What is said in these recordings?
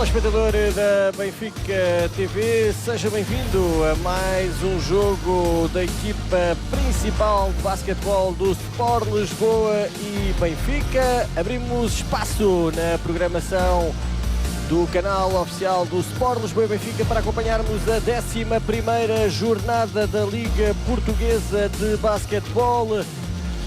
telespectador da Benfica TV, seja bem-vindo a mais um jogo da equipa principal de basquetebol do Sport Lisboa e Benfica. Abrimos espaço na programação do canal oficial do Sport Lisboa e Benfica para acompanharmos a 11ª jornada da Liga Portuguesa de Basquetebol.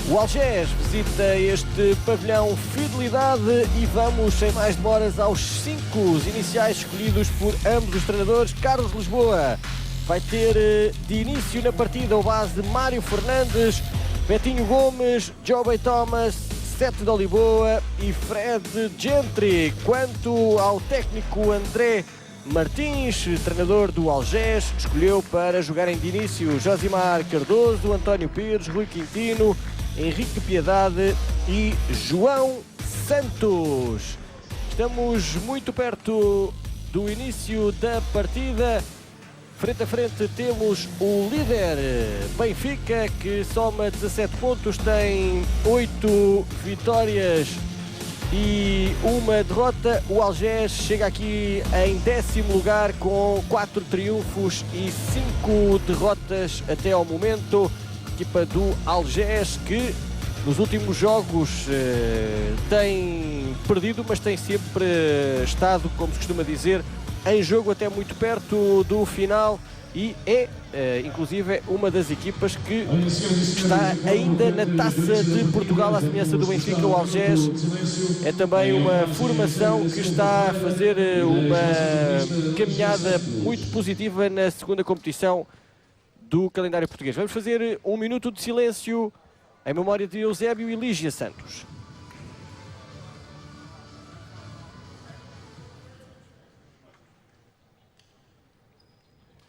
O Algés visita este pavilhão Fidelidade e vamos, sem mais demoras, aos 5 iniciais escolhidos por ambos os treinadores. Carlos Lisboa vai ter de início na partida o base Mário Fernandes, Betinho Gomes, Joby Thomas, Sete de Oliboa e Fred Gentry. Quanto ao técnico André Martins, treinador do Algés, escolheu para jogarem de início Josimar Cardoso, António Pires, Rui Quintino, Henrique Piedade e João Santos. Estamos muito perto do início da partida. Frente a frente temos o líder Benfica, que soma 17 pontos, tem 8 vitórias e uma derrota. O Algés chega aqui em 10º lugar com 4 triunfos e 5 derrotas até ao momento. Equipa do Algés que nos últimos jogos tem perdido, mas tem sempre estado, como se costuma dizer, em jogo até muito perto do final e é inclusive uma das equipas que está ainda na Taça de Portugal, à semelhança do Benfica. O Algés é também uma formação que está a fazer uma caminhada muito positiva na segunda competição do calendário português. Vamos fazer um minuto de silêncio em memória de Eusébio e Lígia Santos.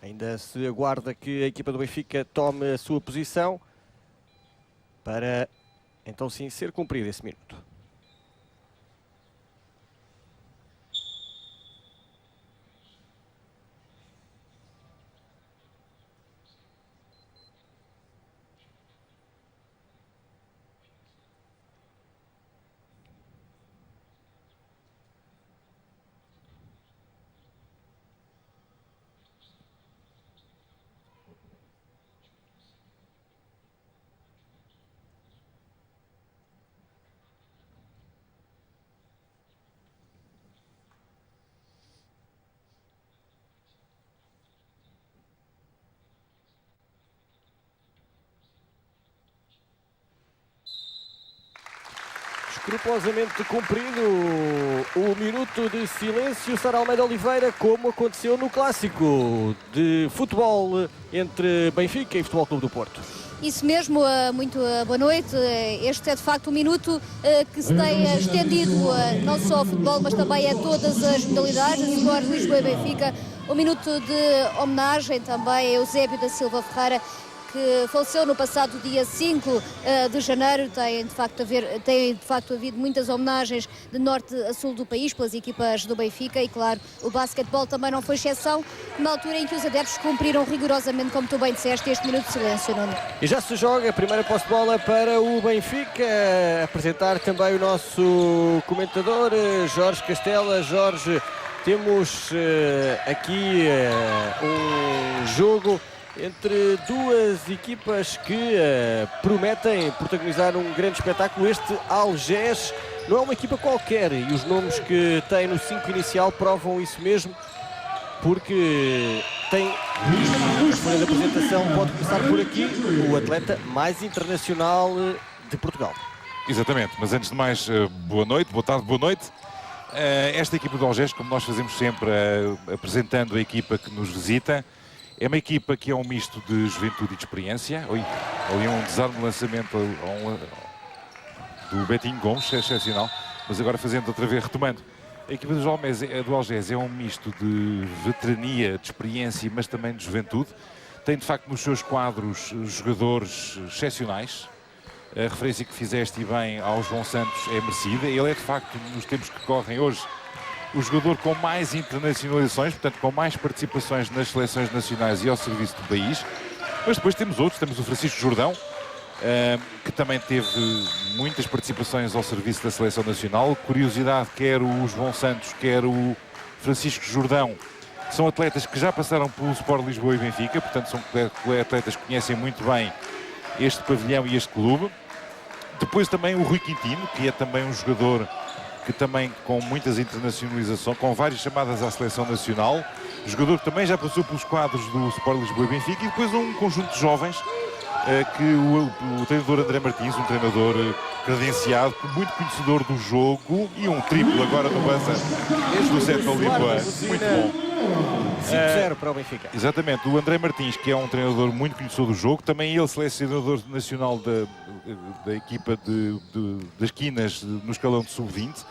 Ainda se aguarda que a equipa do Benfica tome a sua posição para então sim ser cumprido esse minuto. Escrupulosamente cumprido o minuto de silêncio. Sara Almeida Oliveira, como aconteceu no clássico de futebol entre Benfica e Futebol Clube do Porto. Isso mesmo, muito boa noite. Este é de facto um minuto que se tem estendido não só ao futebol, mas também a todas as modalidades, Sport Lisboa e Benfica. Um minuto de homenagem também a Eusébio da Silva Ferreira, que faleceu no passado dia 5 de janeiro. Tem de facto havido muitas homenagens de norte a sul do país pelas equipas do Benfica e, claro, o basquetebol também não foi exceção, na altura em que os adeptos cumpriram rigorosamente, como tu bem disseste, este minuto de silêncio, Nuno. E já se joga a primeira posse de bola para o Benfica. Apresentar também o nosso comentador, Jorge Castela. Jorge, temos aqui um jogo entre duas equipas que prometem protagonizar um grande espetáculo. Este Algés não é uma equipa qualquer e os nomes que tem no 5 inicial provam isso mesmo, porque tem a folha de apresentação, pode começar por aqui, o atleta mais internacional de Portugal. Exatamente, mas antes de mais, boa noite, boa tarde, boa noite. Esta equipa do Algés, como nós fazemos sempre, apresentando a equipa que nos visita, é uma equipa que é um misto de juventude e de experiência. Ali um desarme de lançamento do Betinho Gomes, é excepcional, mas agora fazendo outra vez, retomando. A equipa do Algés é um misto de veterania, de experiência, mas também de juventude. Tem de facto nos seus quadros jogadores excepcionais. A referência que fizeste bem ao João Santos é merecida. Ele é de facto, nos tempos que correm hoje, o jogador com mais internacionalizações, portanto com mais participações nas seleções nacionais e ao serviço do país. Mas depois temos outros, temos o Francisco Jordão, que também teve muitas participações ao serviço da seleção nacional. Curiosidade, quer o João Santos, quer o Francisco Jordão, são atletas que já passaram pelo Sport Lisboa e Benfica, portanto são atletas que conhecem muito bem este pavilhão e este clube. Depois também o Rui Quintino, que é também um jogador que também com muitas internacionalizações, com várias chamadas à seleção nacional, jogador que também já passou pelos quadros do Sport Lisboa e Benfica, e depois um conjunto de jovens que o treinador André Martins, um treinador credenciado, muito conhecedor do jogo, e um triplo agora no Banza do Setúbal Lisboa, muito bom. 5-0 para o Benfica. Exatamente, o André Martins, que é um treinador muito conhecedor do jogo, também ele selecionador nacional da equipa das Quinas no escalão de sub-20.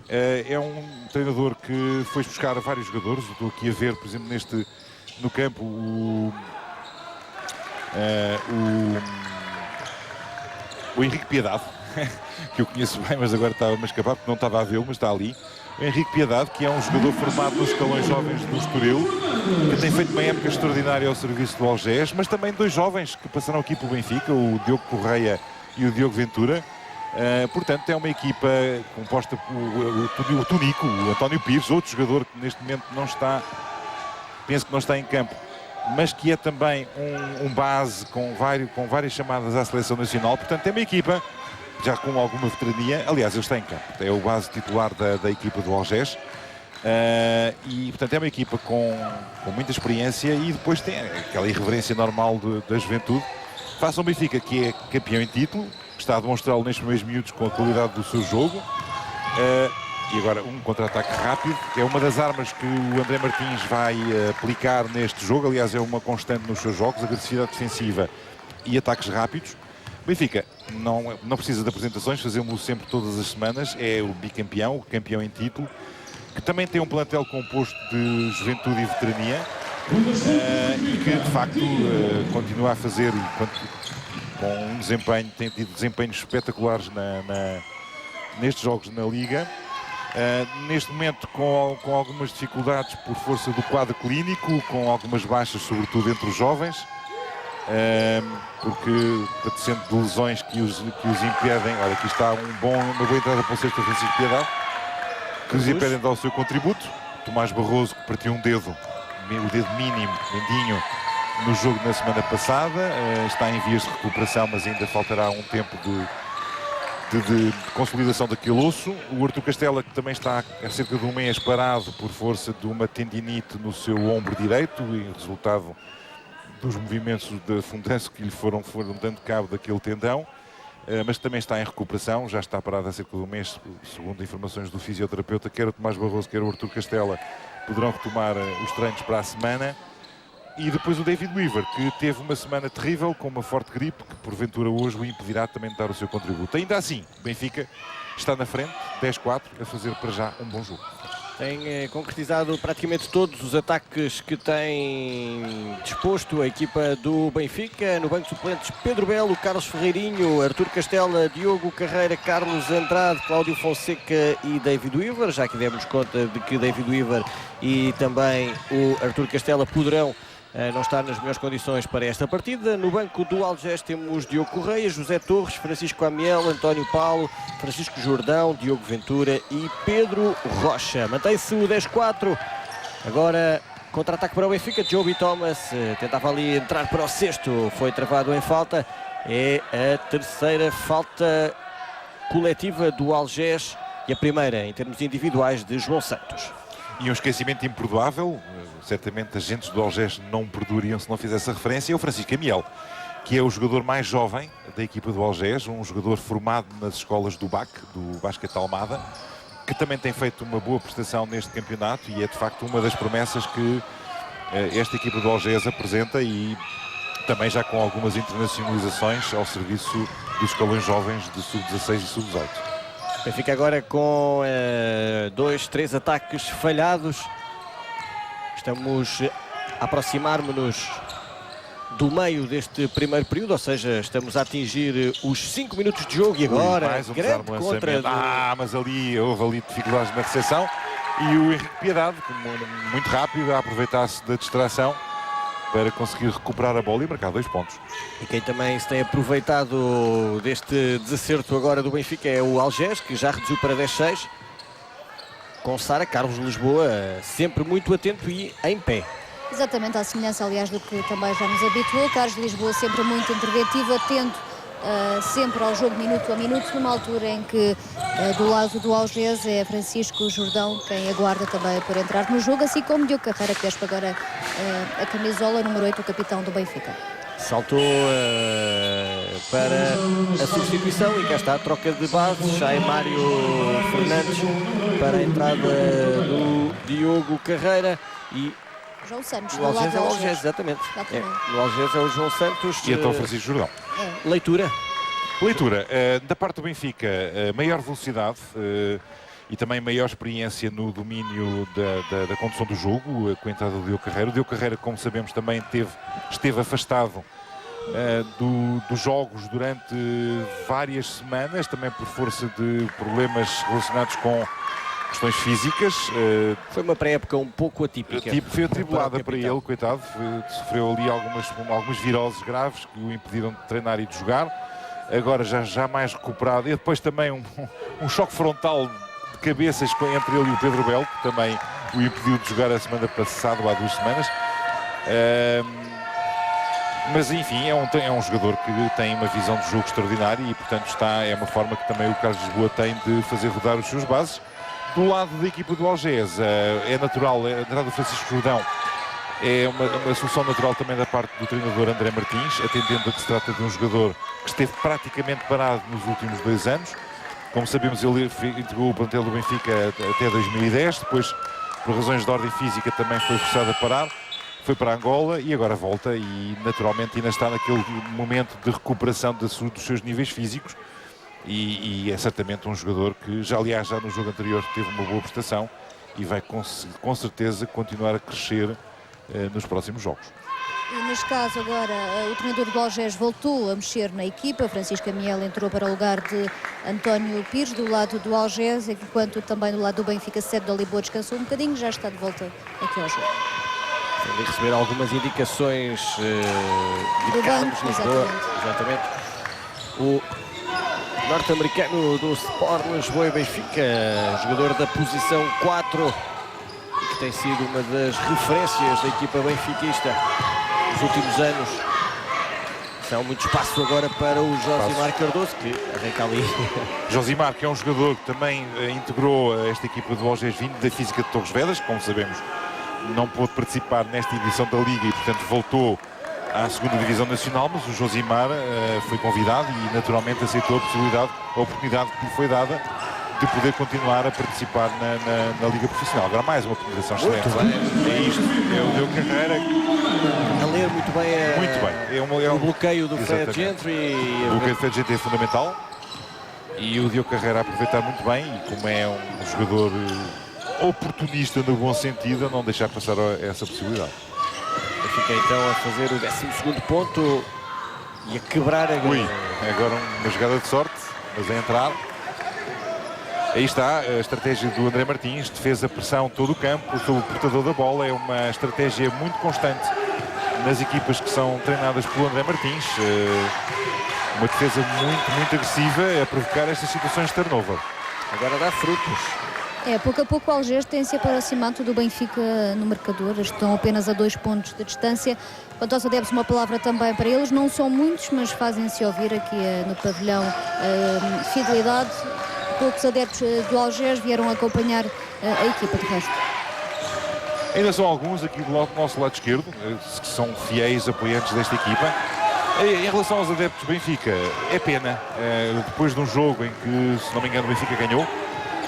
É um treinador que foi buscar vários jogadores. Estou aqui a ver, por exemplo, no campo o Henrique Piedade, que eu conheço bem, mas agora estava-me a escapar porque não estava a vê-lo, mas está ali. O Henrique Piedade, que é um jogador formado nos escalões jovens do Estoril, que tem feito uma época extraordinária ao serviço do Algés, mas também dois jovens que passaram aqui pelo Benfica, o Diogo Correia e o Diogo Ventura. Portanto, é uma equipa composta por o Tunico, o António Pires, outro jogador que neste momento não está, penso que não está em campo, mas que é também um base com várias chamadas à seleção nacional. Portanto, é uma equipa já com alguma veterania. Aliás, ele está em campo, é o base titular da equipa do Algés. E, portanto, é uma equipa com muita experiência, e depois tem aquela irreverência normal da juventude. Face ao Benfica, que é campeão em título, está a demonstrá-lo nestes primeiros minutos com a qualidade do seu jogo. E agora um contra-ataque rápido, que é uma das armas que o André Martins vai aplicar neste jogo. Aliás, é uma constante nos seus jogos, agressividade defensiva e ataques rápidos. O Benfica não precisa de apresentações, fazemos-lo sempre todas as semanas. É o bicampeão, o campeão em título, que também tem um plantel composto de juventude e veterania, e que de facto continua a fazer, com um desempenho, tem tido desempenhos espetaculares nestes jogos na Liga. Neste momento com algumas dificuldades por força do quadro clínico, com algumas baixas, sobretudo entre os jovens, porque padecendo de lesões que os impedem. Olha, aqui está uma boa entrada para o sexto Francisco Piedade, que os impedem de dar o seu contributo. Tomás Barroso, que partiu o dedo mínimo, mendinho, no jogo na semana passada, está em vias de recuperação, mas ainda faltará um tempo de consolidação daquele osso. O Artur Castela, que também está há cerca de um mês parado por força de uma tendinite no seu ombro direito, e resultado dos movimentos de afundanço que lhe foram dando cabo daquele tendão, mas também está em recuperação, já está parado há cerca de um mês, segundo informações do fisioterapeuta. Quer o Tomás Barroso, quer o Artur Castela poderão retomar os treinos para a semana. E depois o David Weaver, que teve uma semana terrível com uma forte gripe, que porventura hoje o impedirá também de dar o seu contributo. Ainda assim, o Benfica está na frente, 10-4, a fazer para já um bom jogo. Tem concretizado praticamente todos os ataques que tem disposto a equipa do Benfica. No banco de suplentes, Pedro Belo, Carlos Ferreirinho, Artur Castela, Diogo Carreira, Carlos Andrade, Cláudio Fonseca e David Weaver. Já que demos conta de que David Weaver e também o Artur Castela poderão não está nas melhores condições para esta partida. No banco do Algés temos Diogo Correia, José Torres, Francisco Amiel, António Paulo, Francisco Jordão, Diogo Ventura e Pedro Rocha. Mantém-se o 10-4. Agora contra-ataque para o Benfica. Joby Thomas tentava ali entrar para o sexto, foi travado em falta. É a terceira falta coletiva do Algés e a primeira em termos individuais de João Santos. E um esquecimento imperdoável, certamente agentes do Algés não perdoariam se não fizesse a referência, é o Francisco Amiel, que é o jogador mais jovem da equipa do Algés, um jogador formado nas escolas do BAC, do Basquete Almada, que também tem feito uma boa prestação neste campeonato e é de facto uma das promessas que esta equipa do Algés apresenta, e também já com algumas internacionalizações ao serviço dos escalões jovens de sub-16 e sub-18. Benfica agora com 2-3 ataques falhados. Estamos a aproximar-nos do meio deste primeiro período, ou seja, estamos a atingir os 5 minutos de jogo e agora mais um grande contra do... mas houve ali dificuldades na recepção, e o Henrique Piedade, muito rápido, a aproveitar-se da distração para conseguir recuperar a bola e marcar 2 pontos. E quem também se tem aproveitado deste desacerto agora do Benfica é o Algés, que já reduziu para 10-6. com Sara. Carlos Lisboa, sempre muito atento e em pé. Exatamente, à semelhança, aliás, do que também já nos habituou. Carlos Lisboa sempre muito interventivo, atento sempre ao jogo minuto a minuto, numa altura em que do lado do Algés é Francisco Jordão quem aguarda também por entrar no jogo, assim como Diogo Carreira, que veste agora a camisola número 8, o capitão do Benfica. Saltou para a substituição e cá está a troca de base. Já é Mário Fernandes para a entrada do Diogo Carreira e João Santos, no Algés é o Algés, exatamente. No Algés é o João Santos. E então Francisco Jordão. Leitura. Da parte do Benfica, maior velocidade e também maior experiência no domínio da condução do jogo, com a entrada do Diogo Carreira. O Diogo Carreira, como sabemos, também esteve afastado dos jogos durante várias semanas, também por força de problemas relacionados com questões físicas. Foi uma pré-época um pouco atípica. Foi atribulada para ele, coitado. Sofreu ali algumas viroses graves que o impediram de treinar e de jogar. Agora já mais recuperado. E depois também um choque frontal de cabeças entre ele e o Pedro Belo, que também o impediu de jogar a semana passada, ou há 2 semanas. Mas enfim, é um jogador que tem uma visão de jogo extraordinária e portanto é uma forma que também o Carlos Lisboa tem de fazer rodar os seus bases. Do lado da equipa do Algés, é natural, a entrada do Francisco Jordão é uma solução natural também da parte do treinador André Martins, atendendo a que se trata de um jogador que esteve praticamente parado nos últimos 2 anos. Como sabemos, ele integrou o plantel do Benfica até 2010, depois, por razões de ordem física, também foi forçado a parar, foi para Angola e agora volta e naturalmente ainda está naquele momento de recuperação dos seus níveis físicos. E é certamente um jogador que, já no jogo anterior teve uma boa prestação e vai com certeza continuar a crescer nos próximos jogos. E neste caso agora o treinador do Algés voltou a mexer na equipa. Francisco Amiel entrou para o lugar de António Pires do lado do Algés, enquanto também do lado do Benfica Sérgio Dalibor descansou um bocadinho, já está de volta aqui ao jogo. Tem de receber algumas indicações de Carlos Lisboa. Exatamente. O norte-americano do Sport Lisboa e Benfica, jogador da posição 4, que tem sido uma das referências da equipa benfiquista nos últimos anos. Há muito espaço agora para o Josimar Cardoso, que arranca ali. Josimar, que é um jogador que também integrou esta equipa do Algés, vindo da Física de Torres Vedras, como sabemos, não pôde participar nesta edição da Liga e, portanto, voltou à 2ª Divisão Nacional, mas o Josimar foi convidado e naturalmente aceitou a oportunidade que lhe foi dada de poder continuar a participar na Liga Profissional. Agora mais uma penetração excelente. É isto, é o Diogo Carreira. A ler muito bem, o bloqueio do Fred Gentry. O bloqueio do Fred Gentry é fundamental e o Diogo Carreira a aproveitar muito bem e como é um jogador oportunista no bom sentido, a não deixar passar essa possibilidade. Fica então a fazer o 12º ponto e a quebrar agora uma jogada de sorte, mas a entrar. Aí está a estratégia do André Martins, defesa, pressão, todo o campo, sobre o portador da bola. É uma estratégia muito constante nas equipas que são treinadas pelo André Martins. Uma defesa muito agressiva a provocar estas situações de turnover. Agora dá frutos. Pouco a pouco o Algés tem se aproximado do Benfica no marcador, estão apenas a 2 pontos de distância. Quanto aos adeptos, uma palavra também para eles, não são muitos, mas fazem-se ouvir aqui no pavilhão fidelidade. Poucos adeptos do Algés vieram acompanhar a equipa de resto. Ainda são alguns aqui do nosso lado esquerdo, que são fiéis apoiantes desta equipa. Em relação aos adeptos do Benfica, é pena, depois de um jogo em que, se não me engano, o Benfica ganhou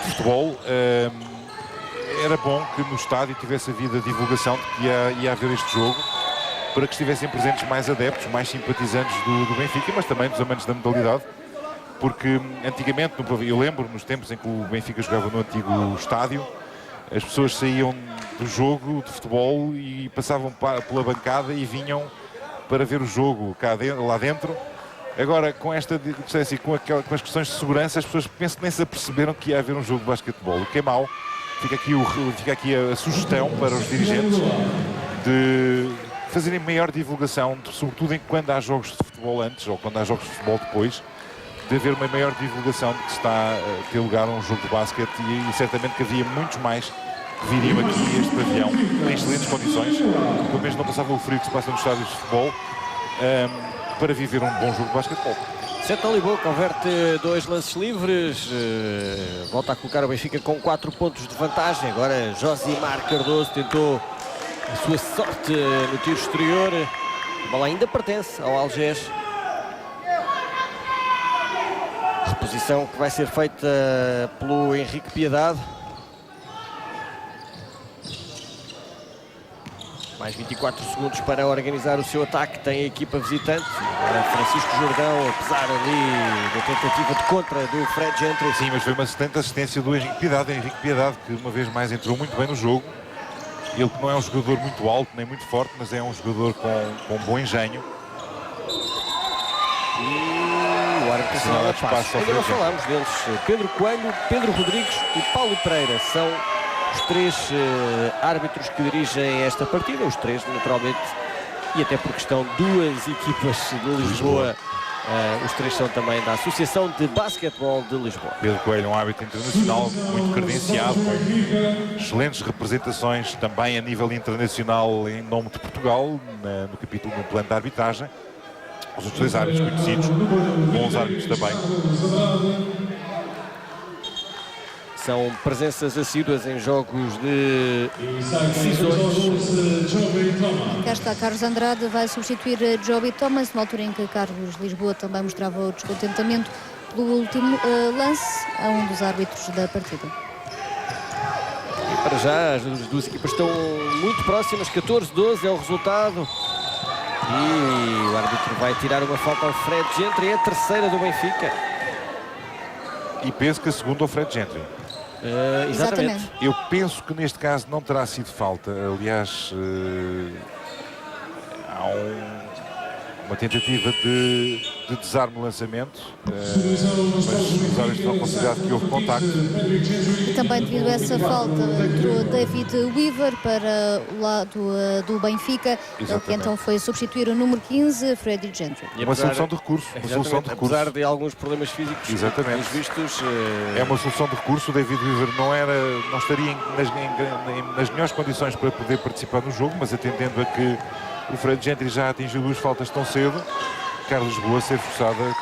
futebol, era bom que no estádio tivesse havido a divulgação de que ia haver este jogo, para que estivessem presentes mais adeptos, mais simpatizantes do Benfica, mas também dos amantes da modalidade, porque antigamente, eu lembro nos tempos em que o Benfica jogava no antigo estádio, as pessoas saíam do jogo de futebol e passavam pela bancada e vinham para ver o jogo lá dentro. Agora, com esta distância e com as questões de segurança, as pessoas pensam que nem se aperceberam que ia haver um jogo de basquetebol, o que é mau. Fica aqui a sugestão para os dirigentes de fazerem maior divulgação, sobretudo quando há jogos de futebol antes ou quando há jogos de futebol depois, de haver uma maior divulgação de que está a ter lugar um jogo de basquete e certamente que havia muitos mais que viriam aqui a este pavilhão em excelentes condições, pelo menos não passava o frio que se passa nos estádios de futebol, para viver um bom jogo de basquetebol. Sete Lisboa converte 2 lances livres, volta a colocar o Benfica com 4 pontos de vantagem. Agora Josimar Cardoso tentou a sua sorte no tiro exterior. A bola ainda pertence ao Algés. Reposição que vai ser feita pelo Henrique Piedade. Mais 24 segundos para organizar o seu ataque. Tem a equipa visitante. Agora Francisco Jordão, apesar ali da tentativa de contra do Fred Gentry. Sim, mas foi uma excelente assistência do Henrique Piedade. Henrique Piedade, que uma vez mais entrou muito bem no jogo. Ele que não é um jogador muito alto, nem muito forte, mas é um jogador com bom engenho. E o árbitro assinala passo. Ainda não falámos deles. Pedro Coelho, Pedro Rodrigues e Paulo Pereira são os 3 árbitros que dirigem esta partida. Os 3, naturalmente, e até porque estão 2 equipas de Lisboa. Os 3 são também da Associação de Basquetebol de Lisboa. Pedro Coelho é um árbitro internacional muito credenciado, com excelentes representações também a nível internacional em nome de Portugal, no capítulo do plano de arbitragem. Os outros 2 árbitros conhecidos, bons árbitros também. São presenças assíduas em jogos de decisões. Cá está, Carlos Andrade vai substituir Joby Thomas, numa altura em que Carlos Lisboa também mostrava o descontentamento pelo último lance a um dos árbitros da partida. E para já as 2 equipas estão muito próximas, 14-12 é o resultado. E o árbitro vai tirar uma falta ao Fred Gentry, é a terceira do Benfica. E penso que a segunda ao Fred Gentry. Exatamente. Eu penso que neste caso não terá sido falta. Aliás, há uma tentativa de desarme o lançamento, mas os árbitros não consideram que houve contacto. E também devido a essa falta entrou David Weaver para o lado do Benfica. Ele que então foi substituir o número 15, Freddy Gentry. Uma solução de recurso. Apesar de alguns problemas físicos, exatamente, vistos, é uma solução de recurso. O David Weaver não estaria nas melhores condições para poder participar no jogo, mas atendendo a que o Fred Gentry já atingiu 2 faltas tão cedo, Carlos Lisboa ser forçado a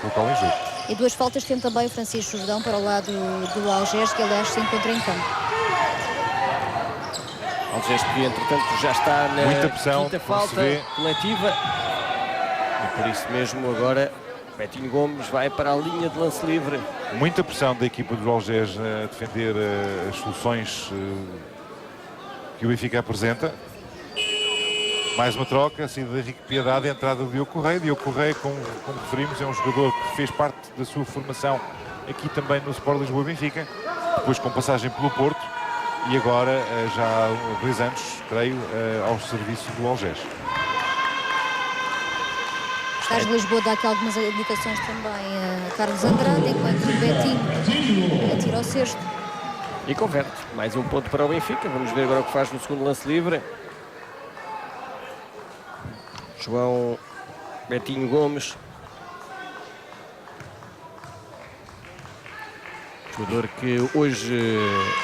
colocá-lo em jogo. E 2 faltas tem também o Francisco Jordão para o lado do Algés, que aliás se encontra em campo. Algés que entretanto já está na muita pressão, quinta falta coletiva. E por isso mesmo agora Betinho Gomes vai para a linha de lance livre. Muita pressão da equipa do Algés a defender as soluções que o Benfica apresenta. Mais uma troca, a saída de Henrique Piedade, a entrada de Diogo Correia. Diogo Correia, como referimos, é um jogador que fez parte da sua formação aqui também no Sport Lisboa Benfica, depois com passagem pelo Porto e agora, já há 2 anos, creio, ao serviço do Algés. Carlos Lisboa dá aqui algumas indicações também a Carlos Andrade, enquanto o Betinho atira ao cesto. E converte. Mais um ponto para o Benfica. Vamos ver agora o que faz no segundo lance livre. João Betinho Gomes. Jogador que hoje,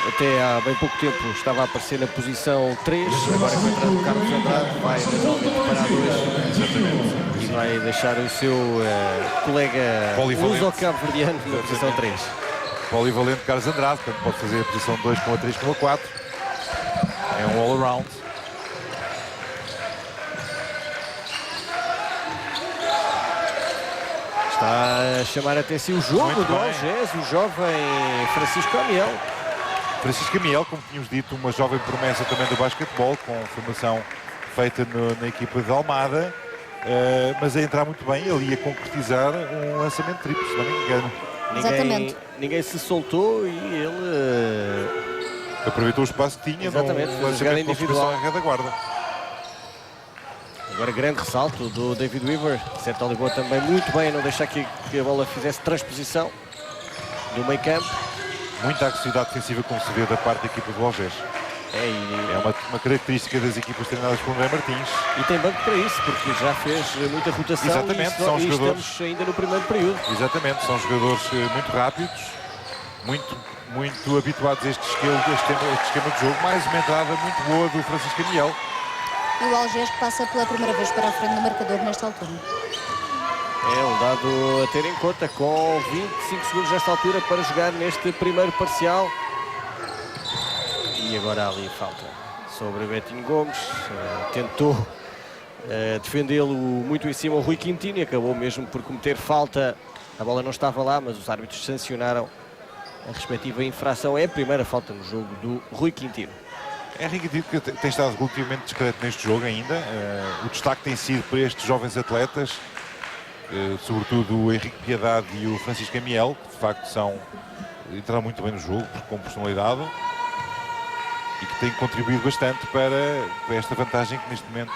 até há bem pouco tempo, estava a aparecer na posição 3. Agora com a entrada do Carlos Andrade vai naturalmente para a 2. Exatamente. E vai deixar o seu colega luso-cabo-verdiano na posição 3. Polivalente Carlos Andrade, portanto pode fazer a posição 2 com a 3 com a 4. É um all-around. Está a chamar até si o jogo do Algés, o jovem Francisco Amiel. Francisco Amiel, como tínhamos dito, uma jovem promessa também do basquetebol, com formação feita na equipa de Almada, mas a entrar muito bem, ele ia concretizar um lançamento triplo, se não me engano. Ninguém se soltou e ele aproveitou o espaço que tinha no lançamento individual à retaguarda. Agora grande ressalto do David Weaver. Sete Lisboa também muito bem a não deixar que a bola fizesse transposição do meio campo. Muita agressividade defensiva, como se vê da parte da equipa do Algés. É uma característica das equipas treinadas por André Martins. E tem banco para isso, porque já fez muita rotação. Exatamente, são jogadores. Estamos ainda no primeiro período. Exatamente, são jogadores muito rápidos, muito habituados a este esquema de jogo. Mais uma entrada muito boa do Francisco Amiel. E o Algés que passa pela primeira vez para a frente do marcador nesta altura. É um dado a ter em conta, com 25 segundos nesta altura para jogar neste primeiro parcial. E agora ali falta sobre Betinho Gomes. Tentou defendê-lo muito em cima o Rui Quintino e acabou mesmo por cometer falta. A bola não estava lá, mas os árbitros sancionaram a respectiva infração. É a primeira falta no jogo do Rui Quintino. Henrique Tito, que tem estado relativamente discreto neste jogo ainda. O destaque tem sido para estes jovens atletas, sobretudo o Henrique Piedade e o Francisco Amiel, que de facto entraram muito bem no jogo, com personalidade, e que têm contribuído bastante para esta vantagem que neste momento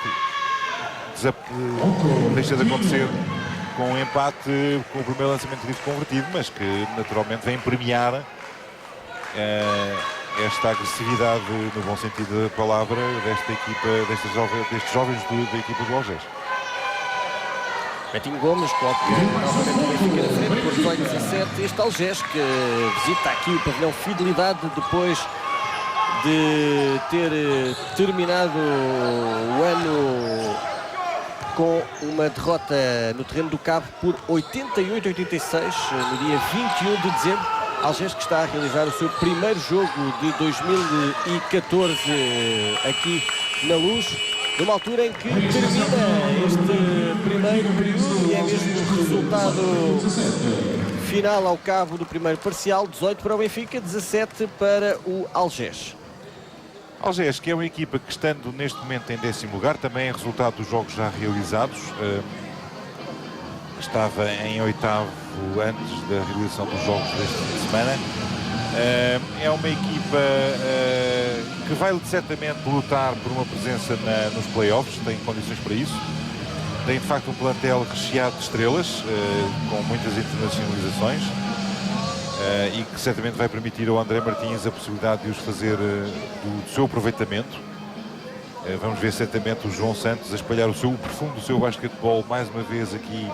deixa de acontecer com o empate, com o primeiro lançamento livre convertido, mas que naturalmente vem premiar esta agressividade, no bom sentido da palavra, desta equipa, destes jovens da equipa do Algés. Betinho Gomes coloca novamente o Benfica na frente por 18-17. Este Algés que visita aqui o pavilhão Fidelidade depois de ter terminado o ano com uma derrota no terreno do Cabo por 88-86 no dia 21 de dezembro. Algés que está a realizar o seu primeiro jogo de 2014 aqui na Luz, numa altura em que termina este primeiro período e é mesmo o resultado final ao cabo do primeiro parcial. 18 para o Benfica, 17 para o Algés. Algés, que é uma equipa que, estando neste momento em 10º lugar, também é resultado dos jogos já realizados. Estava em 8º antes da realização dos jogos deste fim de semana. É uma equipa que vai certamente lutar por uma presença nos playoffs, tem condições para isso. Tem de facto um plantel recheado de estrelas, com muitas internacionalizações, e que certamente vai permitir ao André Martins a possibilidade de os fazer do seu aproveitamento. Vamos ver certamente o João Santos a espalhar o perfume do seu basquetebol mais uma vez aqui,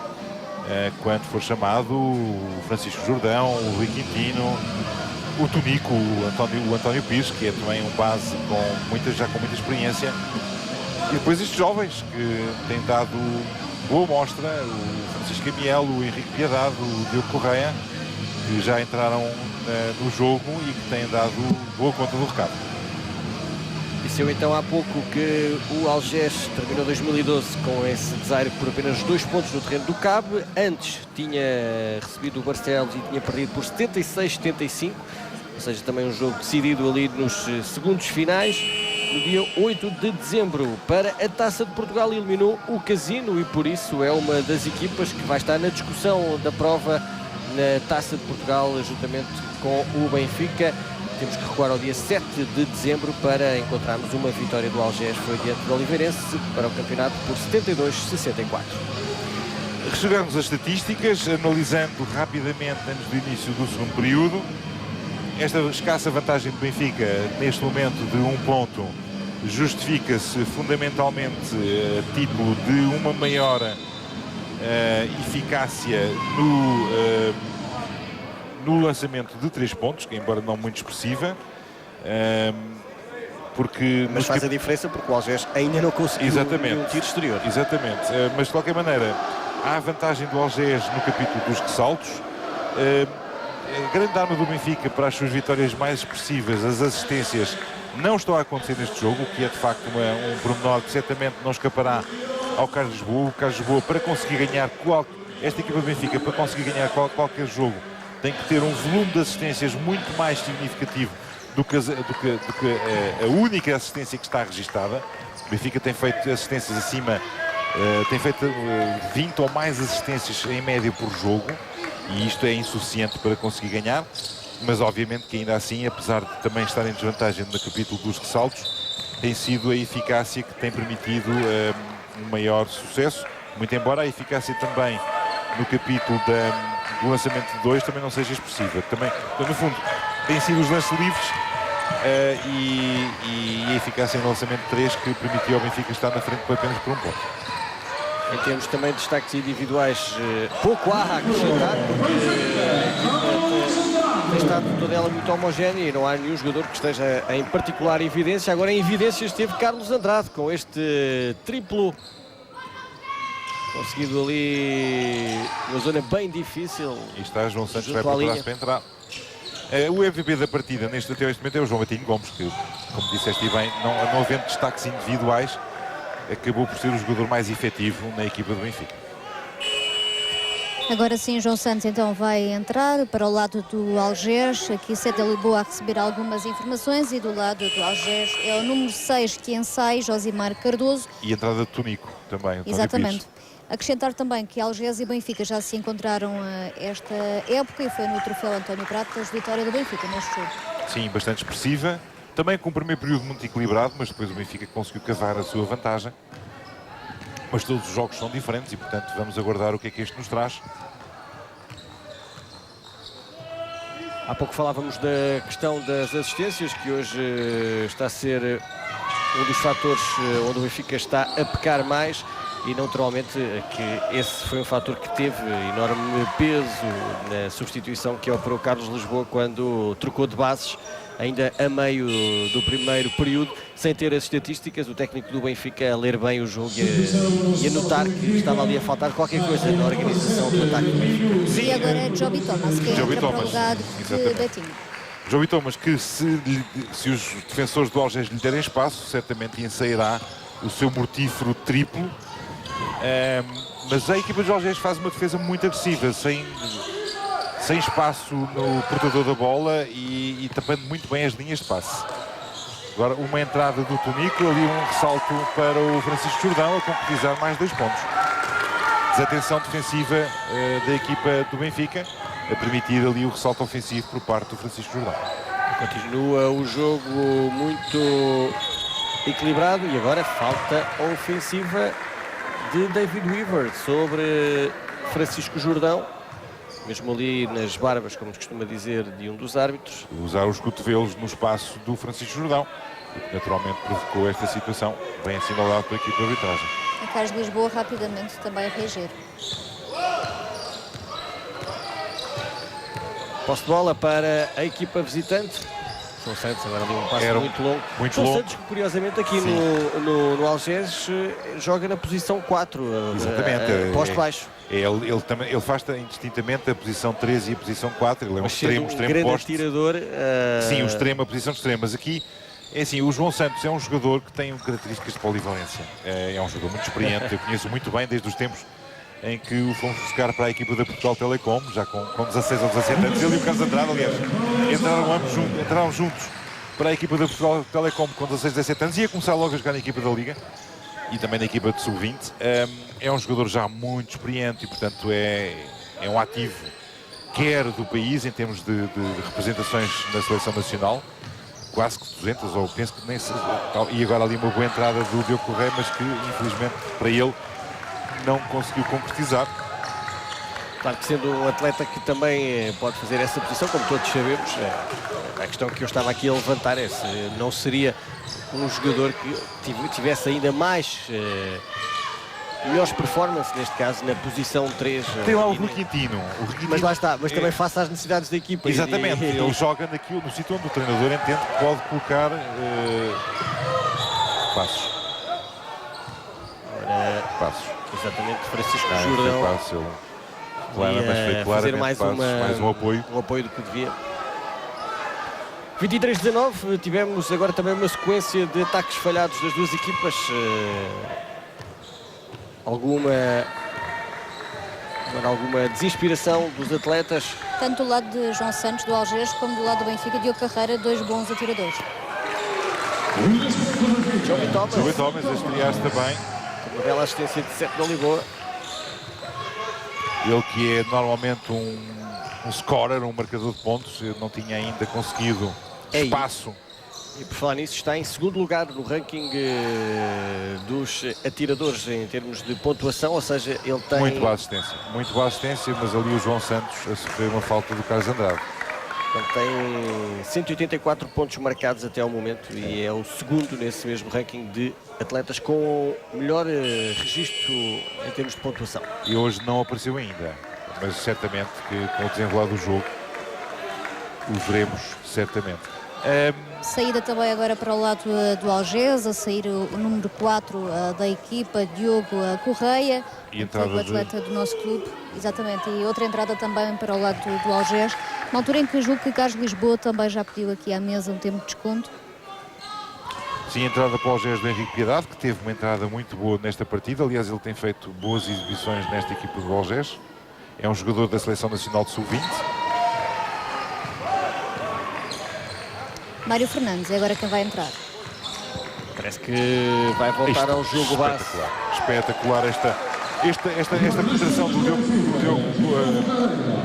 quando for chamado, o Francisco Jordão, o Rui Quintino, o Tonico, o António Pires, que é também um base já com muita experiência. E depois estes jovens que têm dado boa mostra, o Francisco Amiel, o Henrique Piedade, o Diogo Correia, que já entraram no jogo e que têm dado boa conta do recado. Disse-eu então há pouco que o Algés terminou 2012 com esse desaire por apenas 2 pontos no terreno do Cabo. Antes tinha recebido o Barcelos e tinha perdido por 76-75, ou seja, também um jogo decidido ali nos segundos finais. No dia 8 de dezembro, para a Taça de Portugal, eliminou o Casino e por isso é uma das equipas que vai estar na discussão da prova na Taça de Portugal, juntamente com o Benfica. Temos que recuar ao dia 7 de dezembro para encontrarmos uma vitória do Algés, foi diante do Oliveirense, para o campeonato por 72-64. Rechegamos as estatísticas, analisando rapidamente antes do início do segundo período. Esta escassa vantagem do Benfica, neste momento de 1 ponto, justifica-se fundamentalmente a título de uma maior eficácia no lançamento de 3 pontos, que embora não muito expressiva, mas faz a diferença porque o Algés ainda não conseguiu um tiro exterior. Exatamente, mas de qualquer maneira há a vantagem do Algés no capítulo dos ressaltos. A grande arma do Benfica para as suas vitórias mais expressivas, as assistências, não estão a acontecer neste jogo, o que é de facto um pormenor que certamente não escapará ao Carlos Lisboa. O Carlos Lisboa, para conseguir ganhar esta equipa do Benfica, para conseguir ganhar qualquer jogo, tem que ter um volume de assistências muito mais significativo do que a única assistência que está registada. O Benfica tem feito assistências acima, tem feito 20 ou mais assistências em média por jogo, e isto é insuficiente para conseguir ganhar, mas obviamente que ainda assim, apesar de também estar em desvantagem no capítulo dos ressaltos, tem sido a eficácia que tem permitido um maior sucesso, muito embora a eficácia também no capítulo do lançamento de 2 também não seja expressiva. Também, no fundo, têm sido os lances livres e a eficácia no lançamento de 3 que permitiu ao Benfica estar na frente por apenas por um ponto. Em termos também de destaques individuais, pouco há a acrescentar, porque a equipa tem estado toda ela muito homogénea e não há nenhum jogador que esteja em particular evidência. Agora em evidência esteve Carlos Andrade com este triplo. Conseguido ali uma zona bem difícil. E está João Santos, vai junto à preparar-se linha. para entrar. O MVP da partida até este momento é o João Matinho Gomes, que, como disseste bem, não havendo destaques individuais, acabou por ser o jogador mais efetivo na equipa do Benfica. Agora sim, João Santos então vai entrar para o lado do Algés. Aqui Céta Lisboa a receber algumas informações e do lado do Algés é o número 6 que ensai, Josimar Cardoso. E a entrada de Tonico também. Exatamente. Acrescentar também que Algés e Benfica já se encontraram esta época e foi no troféu António Pratas, vitória do Benfica neste jogo. Sim, bastante expressiva. Também com um primeiro período muito equilibrado, mas depois o Benfica conseguiu cavar a sua vantagem. Mas todos os jogos são diferentes e, portanto, vamos aguardar o que é que este nos traz. Há pouco falávamos da questão das assistências, que hoje está a ser um dos fatores onde o Benfica está a pecar mais. E naturalmente que esse foi um fator que teve enorme peso na substituição que operou Carlos Lisboa quando trocou de bases ainda a meio do primeiro período, sem ter as estatísticas. O técnico do Benfica a ler bem o jogo e a notar que estava ali a faltar qualquer coisa na organização do ataque do Benfica. E agora é Joby Thomas, que entra para o lugar de Betinho. Joby Thomas, que se os defensores do Algés lhe derem espaço, certamente ensaiará o seu mortífero triplo. Mas a equipa de Algés faz uma defesa muito agressiva, sem espaço no portador da bola e tapando muito bem as linhas de passe. Agora uma entrada do Tonico, ali um ressalto para o Francisco Jordão a concretizar mais 2 pontos. Desatenção defensiva da equipa do Benfica a permitir ali o ressalto ofensivo por parte do Francisco Jordão. Continua o jogo muito equilibrado e agora falta ofensiva de David Weaver sobre Francisco Jordão, mesmo ali nas barbas, como se costuma dizer, de um dos árbitros. Usar os cotovelos no espaço do Francisco Jordão, o que naturalmente provocou esta situação, bem assinalado pela equipe de arbitragem. A Carlos Lisboa rapidamente também a reagir. Posse de bola para a equipa visitante. João Santos, agora ali um passo muito longo. João Santos, que curiosamente aqui no Algés joga na posição 4, posto baixo. Ele faz indistintamente a posição 3 e a posição 4. Ele é um extremo grande posto. atirador. Sim, o extremo, a posição extrema. Mas aqui, é assim, o João Santos é um jogador que tem características de polivalência. É um jogador muito experiente, eu conheço muito bem desde os tempos em que o fomos buscar para a equipa da Portugal Telecom, já com 16 ou 17 anos. Ele e o Carlos Andrade, aliás, entraram juntos para a equipa da Portugal Telecom com 16, 17 anos e ia começar logo a jogar na equipa da Liga e também na equipa de Sub-20. É um jogador já muito experiente e, portanto, é um ativo, quer do país, em termos de representações na seleção nacional, quase que 200, ou penso que nem... E agora ali uma boa entrada do Diogo Correia, mas que, infelizmente, para ele, não conseguiu concretizar. Claro que sendo um atleta que também pode fazer essa posição, como todos sabemos, a questão que eu estava aqui a levantar é se não seria um jogador que tivesse ainda mais melhores performances, neste caso na posição 3. Tem lá o Rui Quintino. Mas lá está, mas também face às necessidades da equipa. Exatamente, ele joga no sítio onde o treinador entende que pode colocar passos. Passos. Exatamente, Francisco Jordão. Fazer mais um apoio. Um apoio do que devia. 23-19, tivemos agora também uma sequência de ataques falhados das duas equipas. Alguma desinspiração dos atletas. Tanto do lado de João Santos, do Algés, como do lado do Benfica, Diogo Carreira, 2 bons atiradores. Joby Thomas a estrear-se também. Uma bela assistência de Céta Lisboa. Ele que é normalmente um scorer, um marcador de pontos, não tinha ainda conseguido espaço. E por falar nisso, está em segundo lugar no ranking dos atiradores em termos de pontuação, ou seja, ele tem... Muito boa assistência, mas ali o João Santos a sofrer uma falta do Carlos Andrade. Ele tem 184 pontos marcados até ao momento e é o segundo nesse mesmo ranking de atletas com melhor registro em termos de pontuação. E hoje não apareceu ainda, mas certamente que com o desenrolar do jogo o veremos certamente. Saída também agora para o lado do Algés, a sair o número 4 da equipa, Diogo Correia, E entrada o atleta do nosso clube. Exatamente, e outra entrada também para o lado do Algés, na altura em que julgo que Carlos Lisboa também já pediu aqui à mesa um tempo de desconto. Sim, entrada para o Algés do Henrique Piedade, que teve uma entrada muito boa nesta partida. Aliás, ele tem feito boas exibições nesta equipa do Algés. É um jogador da Seleção Nacional de Sub-20. Mário Fernandes é agora quem vai entrar. Parece que vai voltar ao jogo base. Espetacular esta penetração do Diogo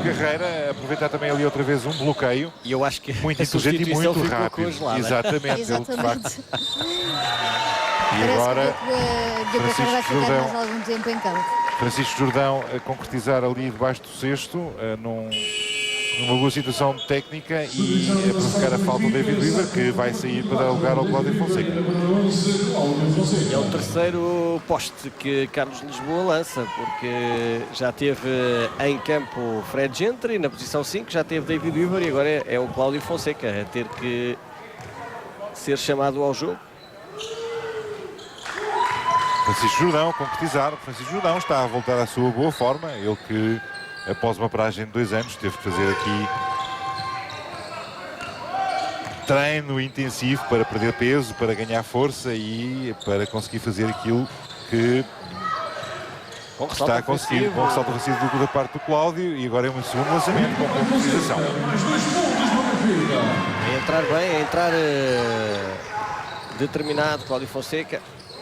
Carreira. Aproveitar também ali outra vez um bloqueio. E eu acho que muito inteligente e muito rápido. Exatamente. Exatamente. E agora Diogo Carreira vai ficar mais algum tempo em campo. Francisco Jordão a concretizar ali debaixo do cesto, numa boa situação técnica e a provocar a falta do David Weaver, que vai sair para dar lugar ao Cláudio Fonseca. É o terceiro poste que Carlos Lisboa lança, porque já teve em campo Fred Gentry na posição 5, já teve David Weaver e agora é o Cláudio Fonseca a ter que ser chamado ao jogo. Francisco Jordão a concretizar. Francisco Jordão está a voltar à sua boa forma, ele que após uma paragem de 2 anos teve que fazer aqui treino intensivo para perder peso, para ganhar força e para conseguir fazer aquilo que está a conseguir, com o ressalto ofensivo da parte do Cláudio, e agora é um segundo lançamento com concretização. A entrar bem, a entrar determinado Cláudio Fonseca.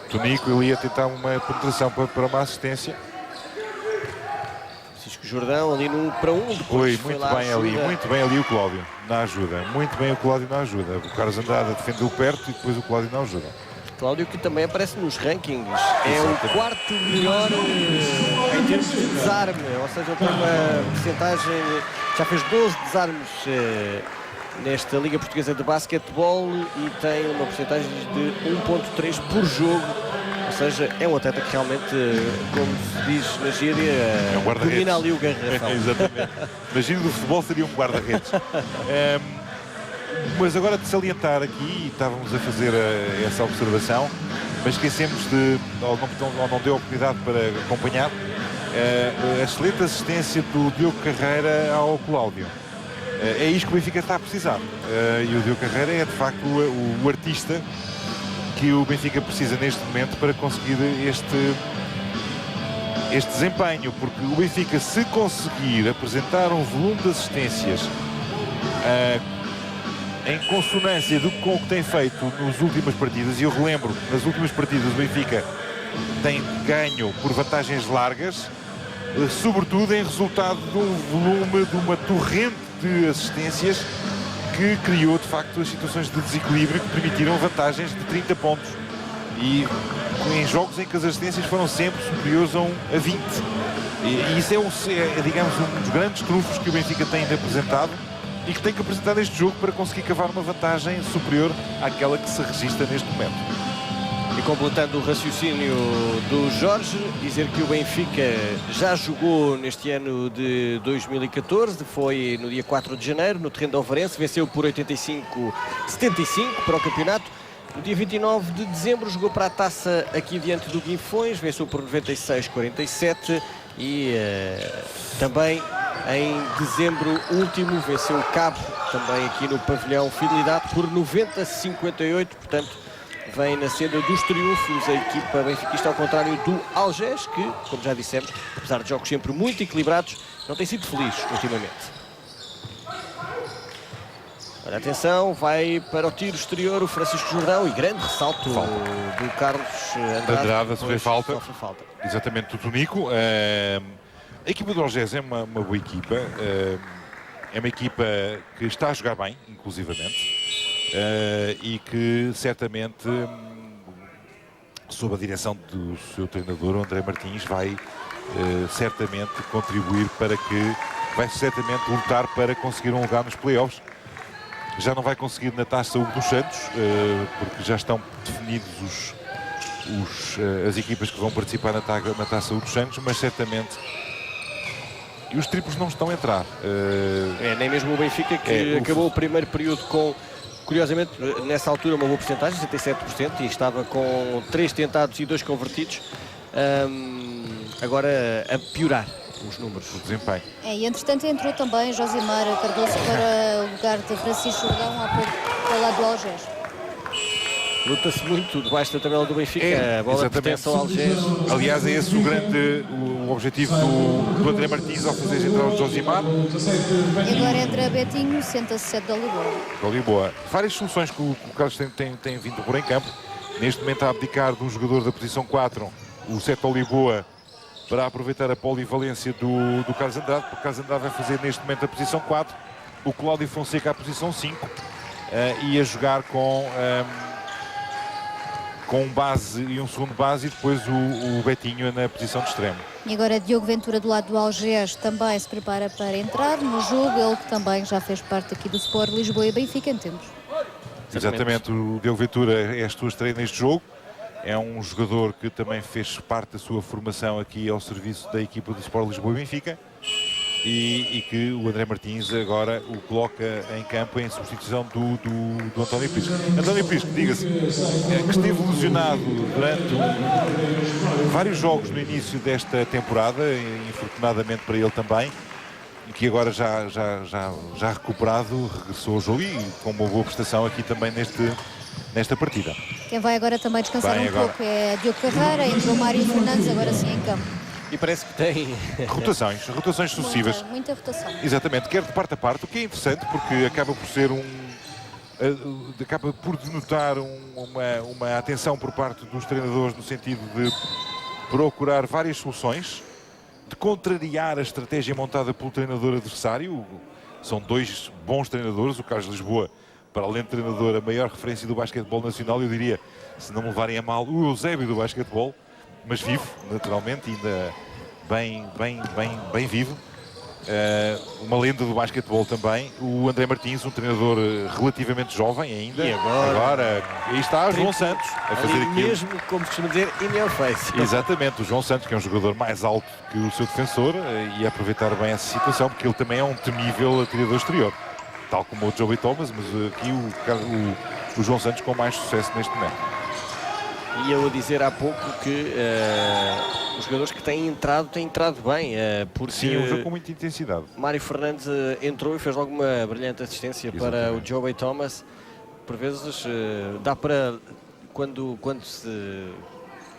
Tonico ali a tentar uma penetração para uma assistência. Francisco Jordão ali no 1 para 1. Foi muito bem ali o Cláudio na ajuda. Muito bem o Cláudio na ajuda. O Carlos Andrade defendeu perto e depois o Cláudio na ajuda. Cláudio que também aparece nos rankings. É o quarto melhor em termos de desarme. Ou seja, ele tem uma porcentagem, já fez 12 desarmes nesta Liga Portuguesa de Basquetebol e tem uma porcentagem de 1.3 por jogo. Ou seja, é um atleta que realmente, como se diz na gíria, domina ali o garrafão. Exatamente. Imagino do futebol seria um guarda-redes. Mas agora de salientar aqui, e estávamos a fazer essa observação, mas esquecemos de, ou não deu oportunidade para acompanhar, a excelente assistência do Diogo Carreira ao Cláudio. É isto que o Benfica está a precisar. E o Diogo Carreira é de facto o artista que o Benfica precisa neste momento para conseguir este desempenho, porque o Benfica, se conseguir apresentar um volume de assistências em consonância com o que tem feito nas últimas partidas, e eu relembro, nas últimas partidas o Benfica tem ganho por vantagens largas, sobretudo em resultado de um volume, de uma torrente de assistências que criou de facto as situações de desequilíbrio que permitiram vantagens de 30 pontos e em jogos em que as assistências foram sempre superiores a 20. E isso é, digamos, um dos grandes trunfos que o Benfica tem apresentado e que tem que apresentar este jogo para conseguir cavar uma vantagem superior àquela que se registra neste momento. E completando o raciocínio do Jorge, dizer que o Benfica já jogou neste ano de 2014, foi no dia 4 de janeiro, no terreno de Alvarense, venceu por 85-75 para o campeonato. No dia 29 de dezembro jogou para a taça aqui diante do Guinfões, venceu por 96-47 e também em dezembro último venceu o Cabo, também aqui no pavilhão Fidelidade, por 90-58, portanto vem na senda dos triunfos a equipa benfiquista, ao contrário do Algés, que, como já dissemos, apesar de jogos sempre muito equilibrados, não tem sido feliz ultimamente. Olha, atenção, vai para o tiro exterior o Francisco Jordão e grande ressalto do Carlos Andrade. Sofreu falta. Exatamente, do Tonico. A equipa do Algés é uma boa equipa. É uma equipa que está a jogar bem, inclusivamente. E que certamente, sob a direção do seu treinador, o André Martins, vai certamente contribuir para que vai certamente lutar para conseguir um lugar nos playoffs. Já não vai conseguir na Taça Hugo dos Santos, porque já estão definidos as equipas que vão participar na Taça Hugo dos Santos, mas certamente... E os triplos não estão a entrar. Nem mesmo o Benfica, que acabou o primeiro período com, curiosamente, nessa altura uma boa porcentagem, 67%, e estava com 3 tentados e 2 convertidos. Agora a piorar os números. O desempenho. E entretanto entrou também Josimar Cardoso para o lugar de Francisco Jordão, há pouco pelo lado do Algés. Luta-se muito debaixo da tabela do Benfica, a bola pertence ao Algés. Aliás, é esse o objetivo do André Martins ao fazer entrar o Josimar. E agora entra Betinho, senta-se 7 da Lisboa. Várias soluções que o Carlos tem vindo a pôr em campo. Neste momento a abdicar de um jogador da posição 4, o Sete Lisboa, para aproveitar a polivalência do Carlos Andrade, porque o Carlos Andrade vai fazer neste momento a posição 4, o Cláudio Fonseca a posição 5, e a jogar com um base e um segundo base, e depois o Betinho na posição de extremo. E agora Diogo Ventura do lado do Algés também se prepara para entrar no jogo, ele que também já fez parte aqui do Sport Lisboa e Benfica em tempos. Exatamente, o Diogo Ventura é a sua estreia neste jogo. É um jogador que também fez parte da sua formação aqui ao serviço da equipa do Sport Lisboa e Benfica, e que o André Martins agora o coloca em campo em substituição do António Prisco. António Prisco, diga-se, que esteve lesionado durante vários jogos no início desta temporada, infortunadamente para ele também, e que agora já recuperado, regressou ao jogo e com uma boa prestação aqui também nesta partida. Quem vai agora também descansar pouco é Diogo Carreira, entrou Mário Fernandes, agora sim em campo. E parece que tem rotações sucessivas. Muita rotação. Exatamente, quer de parte a parte, o que é interessante porque acaba por ser acaba por denotar uma atenção por parte dos treinadores no sentido de procurar várias soluções, de contrariar a estratégia montada pelo treinador adversário. São dois bons treinadores, o Carlos Lisboa, para além de treinador, a maior referência do basquetebol nacional, eu diria, se não me levarem a mal, o Eusébio do basquetebol, mas vivo, naturalmente, ainda bem vivo. Uma lenda do basquetebol também, o André Martins, um treinador relativamente jovem ainda. E agora aí está João Santos a fazer aquilo. Mesmo, como costuma dizer, in your face. Exatamente, o João Santos, que é um jogador mais alto que o seu defensor, e aproveitar bem essa situação, porque ele também é um temível atirador exterior, tal como o Joey Thomas, mas aqui o João Santos com mais sucesso neste momento. E eu a dizer há pouco que os jogadores que têm entrado bem, porque sim, um jogo com muita intensidade. Mário Fernandes entrou e fez logo uma brilhante assistência. Exatamente. Para o Joey Thomas. Por vezes dá para, quando se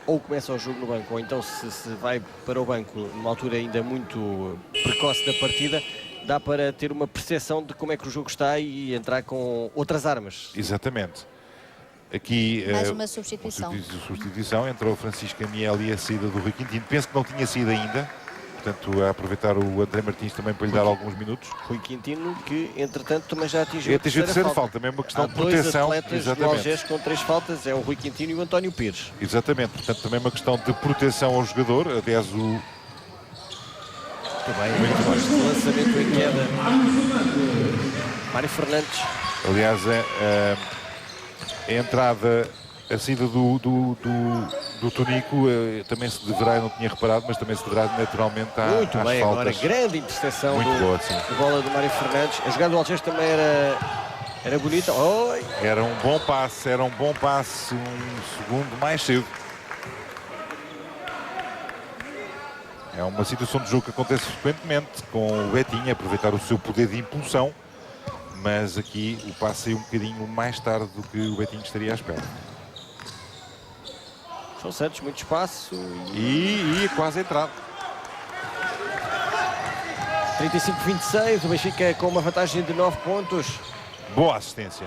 ou começa o jogo no banco, ou então se vai para o banco numa altura ainda muito precoce da partida, dá para ter uma percepção de como é que o jogo está e entrar com outras armas. Exatamente. Aqui mais uma substituição. Entrou o Francisco Amiel e a saída do Rui Quintino. Penso que não tinha saído ainda, portanto a aproveitar o André Martins também para lhe dar alguns minutos. Rui Quintino, que entretanto também já atingiu a terceira falta. Mesmo uma questão de proteção. Dois atletas do Algés com 3 faltas, é o Rui Quintino e o António Pires. Exatamente, portanto também uma questão de proteção ao jogador. Aliás, muito bem, lançamento em queda. Mário Fernandes. Aliás, a entrada, a saída do Tonico também se deverá, eu não tinha reparado, mas também se deverá naturalmente às muito bem, faltas. Agora grande interseção de bola do Mário Fernandes. A jogada do Algés também era bonita. Oi. Era um bom passe, um segundo mais cedo. É uma situação de jogo que acontece frequentemente, com o Betinho a aproveitar o seu poder de impulsão, mas aqui o passe saiu um bocadinho mais tarde do que o Betinho estaria à espera. João Santos, muito espaço. E quase entrado. 35-26, o Benfica com uma vantagem de 9 pontos. Boa assistência.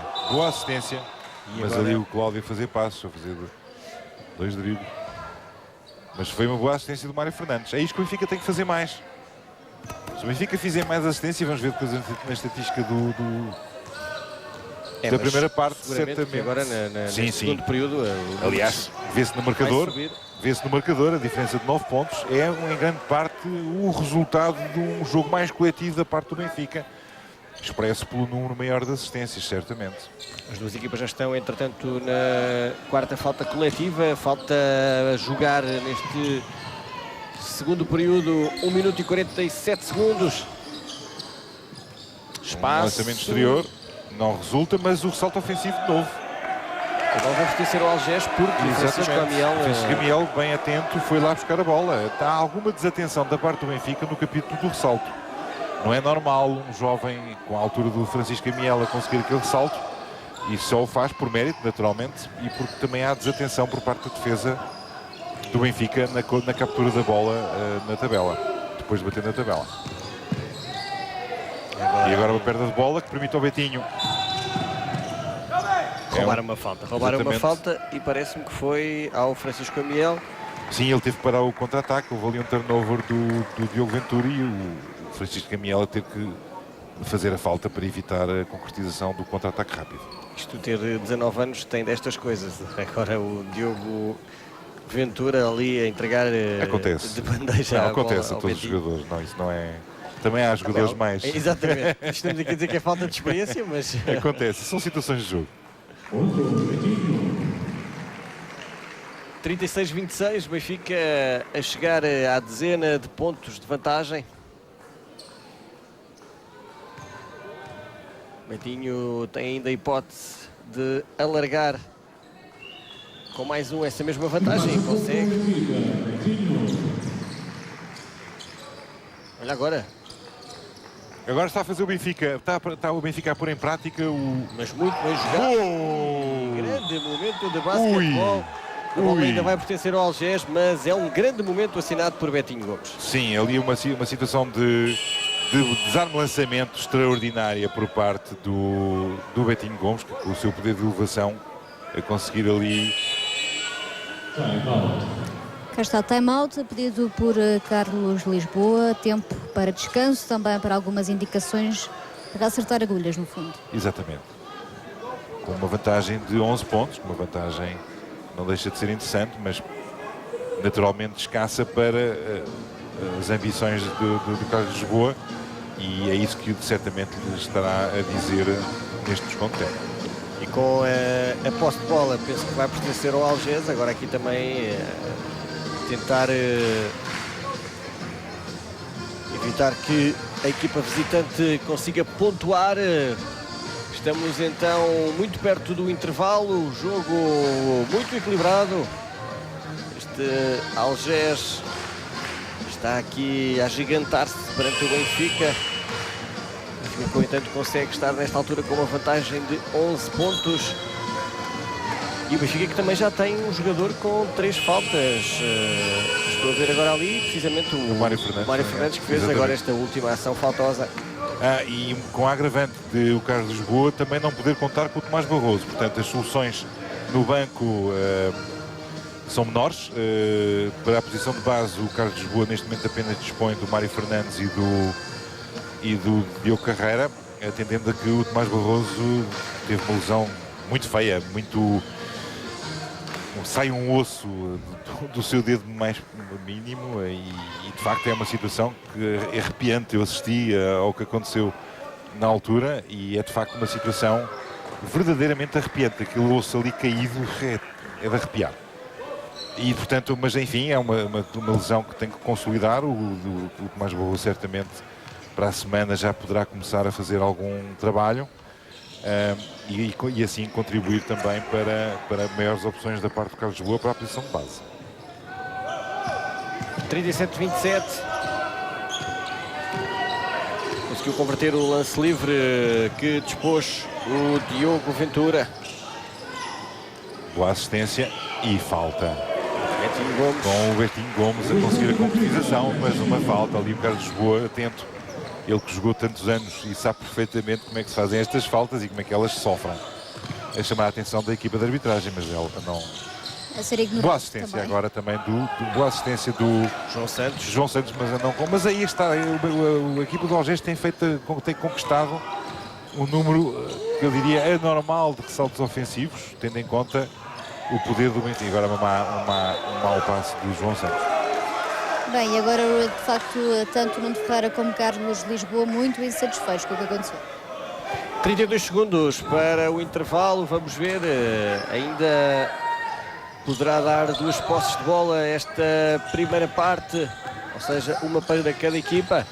Mas agora... ali o Cláudio a fazer passos, a fazer 2 dribles. Mas foi uma boa assistência do Mário Fernandes. É isto que o Benfica tem que fazer mais. Se o Benfica fizer mais assistência, vamos ver depois na estatística da primeira parte, seguramente, certamente. Agora, sim, neste segundo período, aliás, vê-se no marcador, a diferença de 9 pontos é, em grande parte, o resultado de um jogo mais coletivo da parte do Benfica, expresso pelo número maior de assistências, certamente. As duas equipas já estão, entretanto, na quarta falta coletiva. Falta jogar neste segundo período 1 minuto e 47 segundos. Espaço. Um lançamento exterior não resulta, mas o ressalto ofensivo de novo. Agora vai pertencer ao Algés porque o Francisco Amiel, bem atento, foi lá buscar a bola. Está alguma desatenção da parte do Benfica no capítulo do ressalto. Não é normal um jovem com a altura do Francisco Amiel a conseguir aquele ressalto, e só o faz por mérito, naturalmente, e porque também há desatenção por parte da defesa do Benfica na captura da bola na tabela, depois de bater na tabela. E agora uma perda de bola que permite ao Betinho roubar uma falta, e parece-me que foi ao Francisco Amiel. Sim, ele teve que parar o contra-ataque, houve ali um turnover do Diogo Ventura e o Francisco Amiel teve que fazer a falta para evitar a concretização do contra-ataque rápido. Isto ter 19 anos tem destas coisas. Agora o Diogo Ventura ali a entregar acontece. De bandeja não, a acontece bola a todos os jogadores, não, isso não é... Também há jogadores mais... Exatamente, estamos aqui a dizer que é falta de experiência, mas... Acontece, são situações de jogo. 36-26, Benfica a chegar à dezena de pontos de vantagem. Betinho tem ainda a hipótese de alargar com mais um essa mesma vantagem. Consegue. Olha agora. Agora está a fazer o Benfica. Está o Benfica a pôr em prática o... Mas muito bem jogado. Grande momento de basquetebol. A bola ainda vai pertencer ao Algés, mas é um grande momento assinado por Betinho Gomes. Sim, ali uma situação de desarme lançamento extraordinária por parte do Betinho Gomes, que com o seu poder de elevação a conseguir ali... Cá está, time-out, pedido por Carlos Lisboa, tempo para descanso, também para algumas indicações para acertar agulhas no fundo. Exatamente. Com uma vantagem de 11 pontos, uma vantagem não deixa de ser interessante, mas naturalmente escassa para as ambições do Carlos Lisboa, e é isso que certamente lhe estará a dizer neste desconto tempo. E com a posse de bola, penso que vai pertencer ao Algés. Agora aqui também tentar evitar que a equipa visitante consiga pontuar. Estamos então muito perto do intervalo, jogo muito equilibrado. Este Algés está aqui a agigantar-se perante o Benfica. O Benfica, no entanto, consegue estar nesta altura com uma vantagem de 11 pontos. E o Benfica que também já tem um jogador com 3 faltas. Estou a ver agora ali, precisamente o Mário Fernandes, que fez exatamente agora esta última ação faltosa. E com a agravante de o Carlos Lisboa também não poder contar com o Tomás Barroso. Portanto, as soluções no banco são menores. Para a posição de base, o Carlos Lisboa neste momento apenas dispõe do Mário Fernandes e do Diogo Carreira, atendendo a que o Tomás Barroso teve uma lesão muito feia, sai um osso do seu dedo mais mínimo, e de facto é uma situação que é arrepiante. Eu assisti ao que aconteceu na altura e é de facto uma situação verdadeiramente arrepiante. Aquele osso ali caído é de arrepiar. E portanto, mas enfim, é uma lesão que tem que consolidar. O Tomás Barroso certamente para a semana já poderá começar a fazer algum trabalho. E assim contribuir também para maiores opções da parte do Carlos Lisboa para a posição de base. 37-27. Conseguiu converter o lance livre que dispôs o Diogo Ventura. Boa assistência e falta. Betinho Gomes. Com o Betinho Gomes a conseguir a concretização, mas uma falta ali. O Carlos Lisboa atento. Ele que jogou tantos anos e sabe perfeitamente como é que se fazem estas faltas e como é que elas sofrem. É chamar a atenção da equipa de arbitragem, mas ela não... Boa assistência também. Agora também boa assistência do João Santos, mas aí está, a equipa do Algés tem conquistado um número eu diria, anormal de ressaltos ofensivos, tendo em conta o poder do Benfica. Agora um mau passe de João Santos. Bem, agora de facto tanto Nuno Ferreira como Carlos Lisboa muito insatisfeitos com o que aconteceu. 32 segundos para o intervalo, vamos ver, ainda poderá dar 2 posses de bola esta primeira parte, ou seja, uma para cada equipa.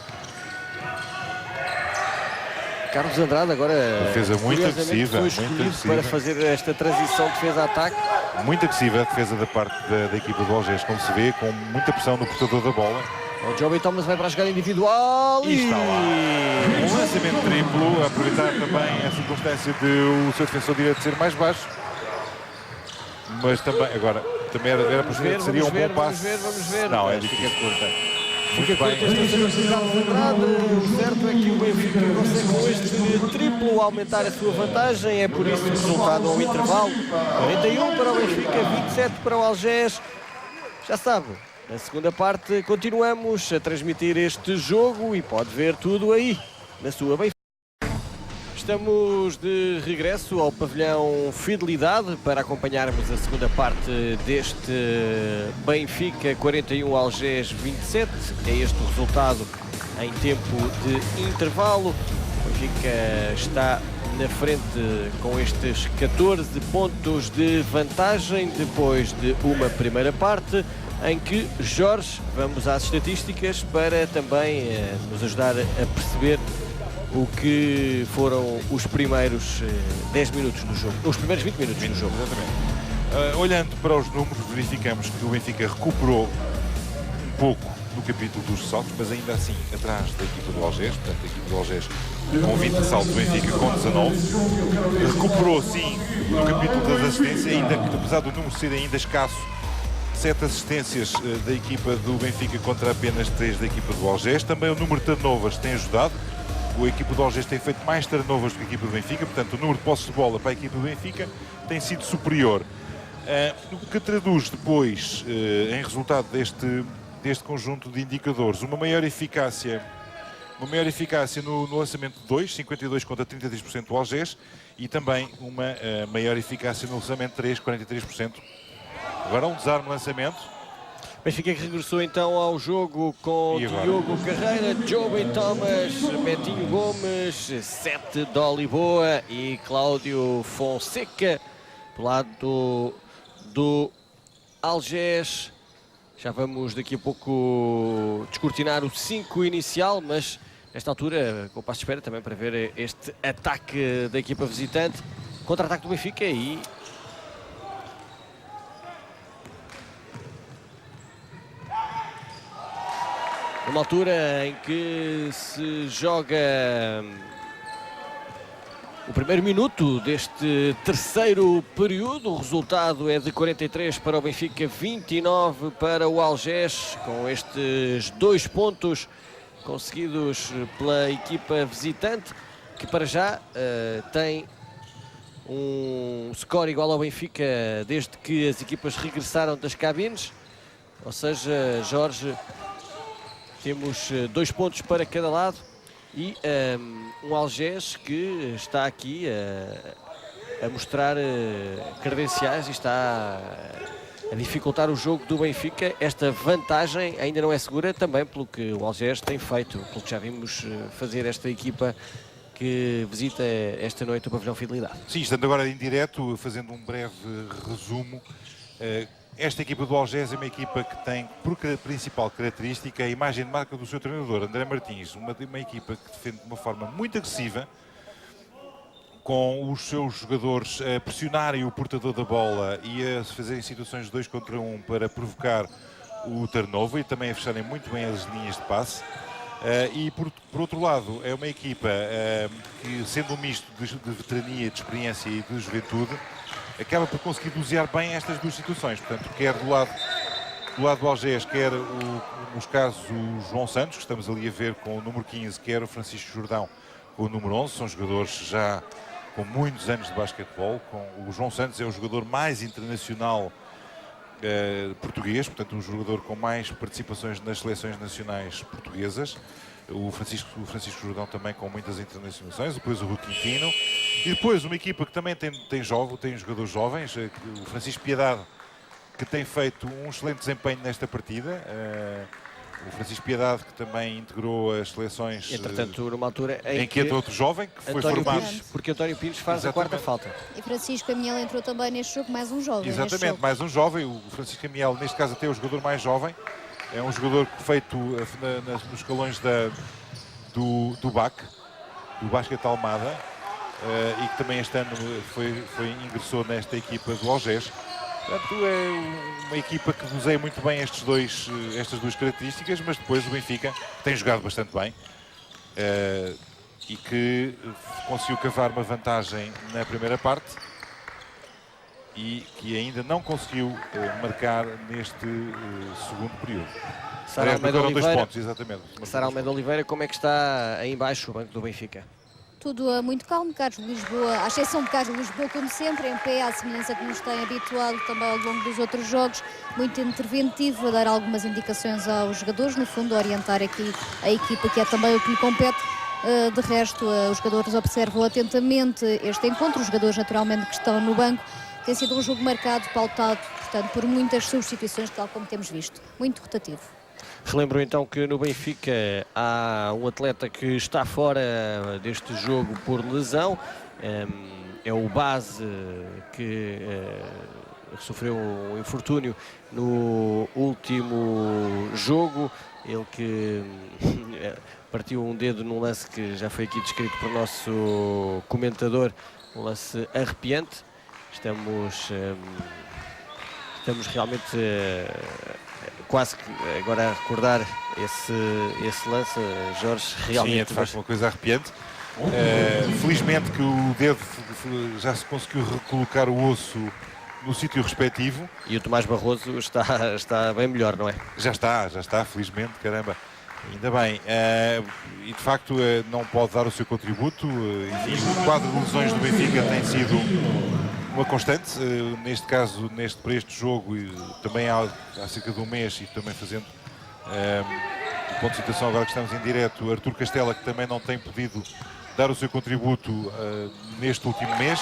Carlos Andrade agora defesa muito agressiva, foi escolhido para fazer esta transição defesa-ataque. Muito agressiva a defesa da parte da equipa do Algés, como se vê, com muita pressão no portador da bola. O Joby Thomas vai para a jogada individual e está lá. Um lançamento triplo, a aproveitar também a circunstância de o seu defensor direito ser mais baixo. Mas também, agora, também era para ver, seria um bom passe. Vamos ver. Não, é difícil. Fica curta esta velocidade de Andrade. O certo é que o Benfica consegue com este triplo aumentar a sua vantagem. É por isso que o resultado ao intervalo. 41 para o Benfica, 27 para o Algés. Já sabe, na segunda parte continuamos a transmitir este jogo e pode ver tudo aí na sua Benfica. Estamos de regresso ao pavilhão Fidelidade para acompanharmos a segunda parte deste Benfica 41 Algés 27. É este o resultado em tempo de intervalo. O Benfica está na frente com estes 14 pontos de vantagem depois de uma primeira parte em que Jorge, vamos às estatísticas para também nos ajudar a perceber o que foram os primeiros 10 minutos do jogo, os primeiros 20 minutos do jogo. Exatamente. Olhando para os números, verificamos que o Benfica recuperou um pouco no capítulo dos saltos, mas ainda assim atrás da equipa do Algés. Portanto, a equipa do Algés com 20 saltos, o Benfica com 19. Recuperou sim no capítulo das assistências, ainda que, apesar do número ser ainda escasso, 7 assistências da equipa do Benfica contra apenas 3 da equipa do Algés. Também o número de turnovers tem ajudado. A equipa do Algés tem feito mais turnovers do que a equipa do Benfica, portanto o número de posses de bola para a equipa do Benfica tem sido superior. O que traduz depois em resultado deste conjunto de indicadores uma maior eficácia no lançamento de 2, 52 contra 33% do Algés, e também uma maior eficácia no lançamento de 3, 43%. Agora um desarme lançamento. Benfica que regressou então ao jogo com Diogo Carreira, Joby Thomas, Betinho Gomes, Sete Doliboa e Cláudio Fonseca. Do lado do Algés, já vamos daqui a pouco descortinar o 5 inicial, mas nesta altura, com o passo de espera também para ver este ataque da equipa visitante, contra-ataque do Benfica e... numa altura em que se joga o primeiro minuto deste terceiro período, o resultado é de 43 para o Benfica, 29 para o Algés, com estes 2 pontos conseguidos pela equipa visitante, que para já tem um score igual ao Benfica desde que as equipas regressaram das cabines, ou seja, Jorge... Temos 2 pontos para cada lado e um Algés que está aqui a mostrar credenciais e está a dificultar o jogo do Benfica. Esta vantagem ainda não é segura, também pelo que o Algés tem feito, pelo que já vimos fazer esta equipa que visita esta noite o pavilhão Fidelidade. Sim, estando agora em direto, fazendo um breve resumo. Esta equipa do Algés é uma equipa que tem, por principal característica, a imagem de marca do seu treinador, André Martins. Uma equipa que defende de uma forma muito agressiva, com os seus jogadores a pressionarem o portador da bola e a fazerem situações de 2 contra 1 para provocar o turnover e também a fecharem muito bem as linhas de passe. E por outro lado, é uma equipa que, sendo um misto de veterania, de experiência e de juventude, acaba por conseguir dosear bem estas 2 situações. Portanto, quer do lado do Algés, quer nos casos o João Santos, que estamos ali a ver com o número 15, quer o Francisco Jordão com o número 11, são jogadores já com muitos anos de basquetebol. O João Santos é o jogador mais internacional português, portanto um jogador com mais participações nas seleções nacionais portuguesas. o Francisco Jordão também com muitas internacionalizações, depois o Rui Quintino, e depois uma equipa que também tem jogadores jovens, o Francisco Piedade, que tem feito um excelente desempenho nesta partida. O Francisco Piedade, que também integrou as seleções. Entretanto, numa altura em que entra outro jovem que foi António formado. Pires, porque António Pires faz a quarta falta. E Francisco Amiel entrou também neste jogo, mais um jovem. Exatamente, mais um jovem. O Francisco Amiel, neste caso, até é o jogador mais jovem. É um jogador feito nos escalões do BAC, do Basquete Almada, e que também este ano ingressou nesta equipa do Algés. Portanto, é uma equipa que useia muito bem estas duas características, mas depois o Benfica tem jogado bastante bem e que conseguiu cavar uma vantagem na primeira parte e que ainda não conseguiu marcar neste segundo período. Sara Almeida dois Oliveira, pontos, exatamente. Sara Almeida Oliveira, como é que está aí embaixo o banco do Benfica? Tudo muito calmo, Carlos Lisboa, à exceção de Carlos Lisboa, como sempre, em pé, à semelhança que nos tem habituado também ao longo dos outros jogos, muito interventivo, a dar algumas indicações aos jogadores, no fundo, a orientar aqui a equipa, que é também o que lhe compete. De resto, os jogadores observam atentamente este encontro, os jogadores naturalmente que estão no banco. Tem sido um jogo marcado, pautado, portanto, por muitas substituições, tal como temos visto, muito rotativo. Relembro então que no Benfica há um atleta que está fora deste jogo por lesão, é o Base, que sofreu um infortúnio no último jogo, ele que partiu um dedo num lance que já foi aqui descrito por nosso comentador, um lance arrepiante. Estamos realmente quase que agora a recordar esse lance, Jorge, realmente. Sim, é de facto uma coisa arrepiante. Felizmente que o dedo já se conseguiu recolocar o osso no sítio respectivo. E o Tomás Barroso está bem melhor, não é? Já está, felizmente, caramba. Ainda bem. E de facto não pode dar o seu contributo. Enfim, o quadro de lesões do Benfica tem sido uma constante, neste caso, para este jogo, e também há cerca de um mês, e também fazendo o ponto de situação agora que estamos em direto, Artur Castela, que também não tem podido dar o seu contributo neste último mês.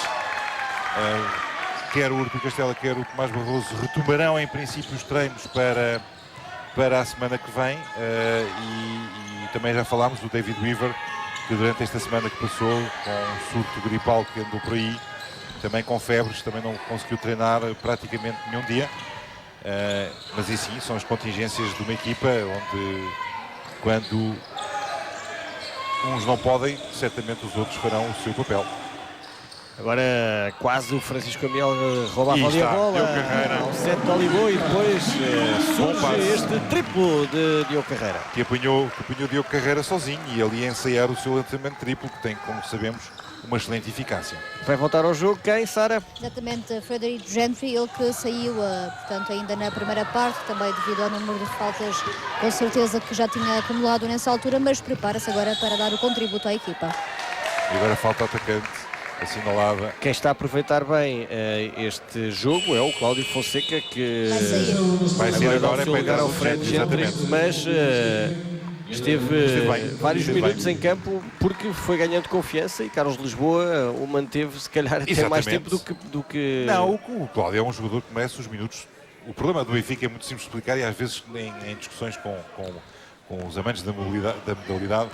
Quer o Artur Castela, quer o Tomás Barroso retomarão em princípio os treinos para a semana que vem, e também já falámos do David Weaver, que durante esta semana que passou com um surto gripal que andou por aí, também com febres, também não conseguiu treinar praticamente nenhum dia. Mas e sim, são as contingências de uma equipa onde, quando uns não podem, certamente os outros farão o seu papel. Agora quase o Francisco Amiel roubava ali a bola ao centro de Oliveira, e depois surge este triplo de Diogo Carreira. Que apanhou Diogo Carreira sozinho e ali a ensaiar o seu lançamento triplo, que tem, como sabemos, uma excelente eficácia. Vai voltar ao jogo quem, Sara? Exatamente, Frederico Gentry, ele que saiu, portanto, ainda na primeira parte, também devido ao número de faltas, com certeza que já tinha acumulado nessa altura, mas prepara-se agora para dar o contributo à equipa. E agora falta atacante, assinalada. Quem está a aproveitar bem este jogo é o Cláudio Fonseca, que vai sair agora em lugar ao Fred Gentry, mas esteve vários minutos em campo porque foi ganhando confiança, e Carlos Lisboa o manteve se calhar até mais tempo do que... Não, o Cláudio é um jogador que merece os minutos. O problema do Benfica é muito simples de explicar, e às vezes em discussões com os amantes da modalidade,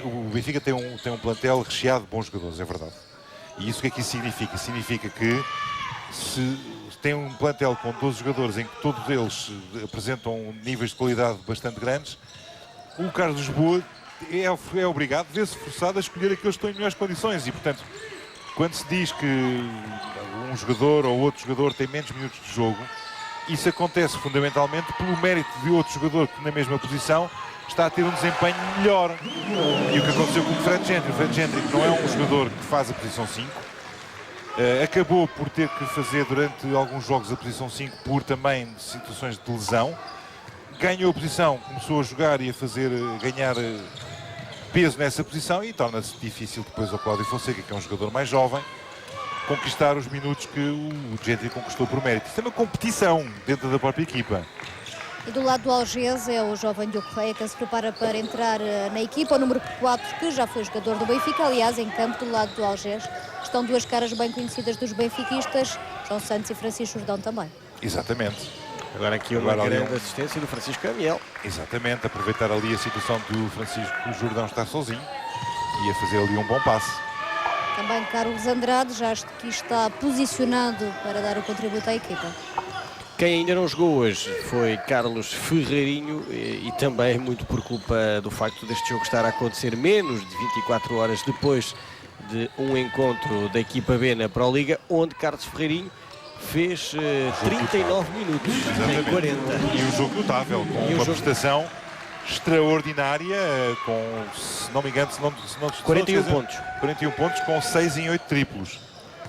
o Benfica tem um plantel recheado de bons jogadores, é verdade. E isso o que é que isso significa? Significa que se tem um plantel com 12 jogadores em que todos eles apresentam níveis de qualidade bastante grandes, o Carlos Lisboa é obrigado, vê-se forçado a escolher aqueles que estão em melhores condições, e portanto, quando se diz que um jogador ou outro jogador tem menos minutos de jogo, isso acontece fundamentalmente pelo mérito de outro jogador que na mesma posição está a ter um desempenho melhor. E o que aconteceu com o Fred Gentry, que não é um jogador que faz a posição 5, acabou por ter que fazer durante alguns jogos a posição 5 por também situações de lesão. Ganhou a posição, começou a jogar e a ganhar peso nessa posição, e torna-se difícil depois ao Cláudio Fonseca, que é um jogador mais jovem, conquistar os minutos que o Gentry conquistou por mérito. Isto é uma competição dentro da própria equipa. E do lado do Algés é o jovem Diogo Correia que se prepara para entrar na equipa, o número 4, que já foi jogador do Benfica. Aliás, em campo do lado do Algés estão duas caras bem conhecidas dos benfiquistas, João Santos e Francisco Jordão também. Exatamente. Agora aqui uma grande assistência do Francisco Amiel. Exatamente, aproveitar ali a situação do Francisco Jordão estar sozinho e a fazer ali um bom passe. Também Carlos Andrade já aqui está posicionado para dar o contributo à equipa. Quem ainda não jogou hoje foi Carlos Ferreirinho e também muito por culpa do facto deste jogo estar a acontecer menos de 24 horas depois de um encontro da equipa B na Pro Liga, onde Carlos Ferreirinho fez 39 minutos em 40. E um jogo notável, com uma prestação extraordinária, com, se não me engano, 41 pontos. 41 pontos com 6 em 8 triplos.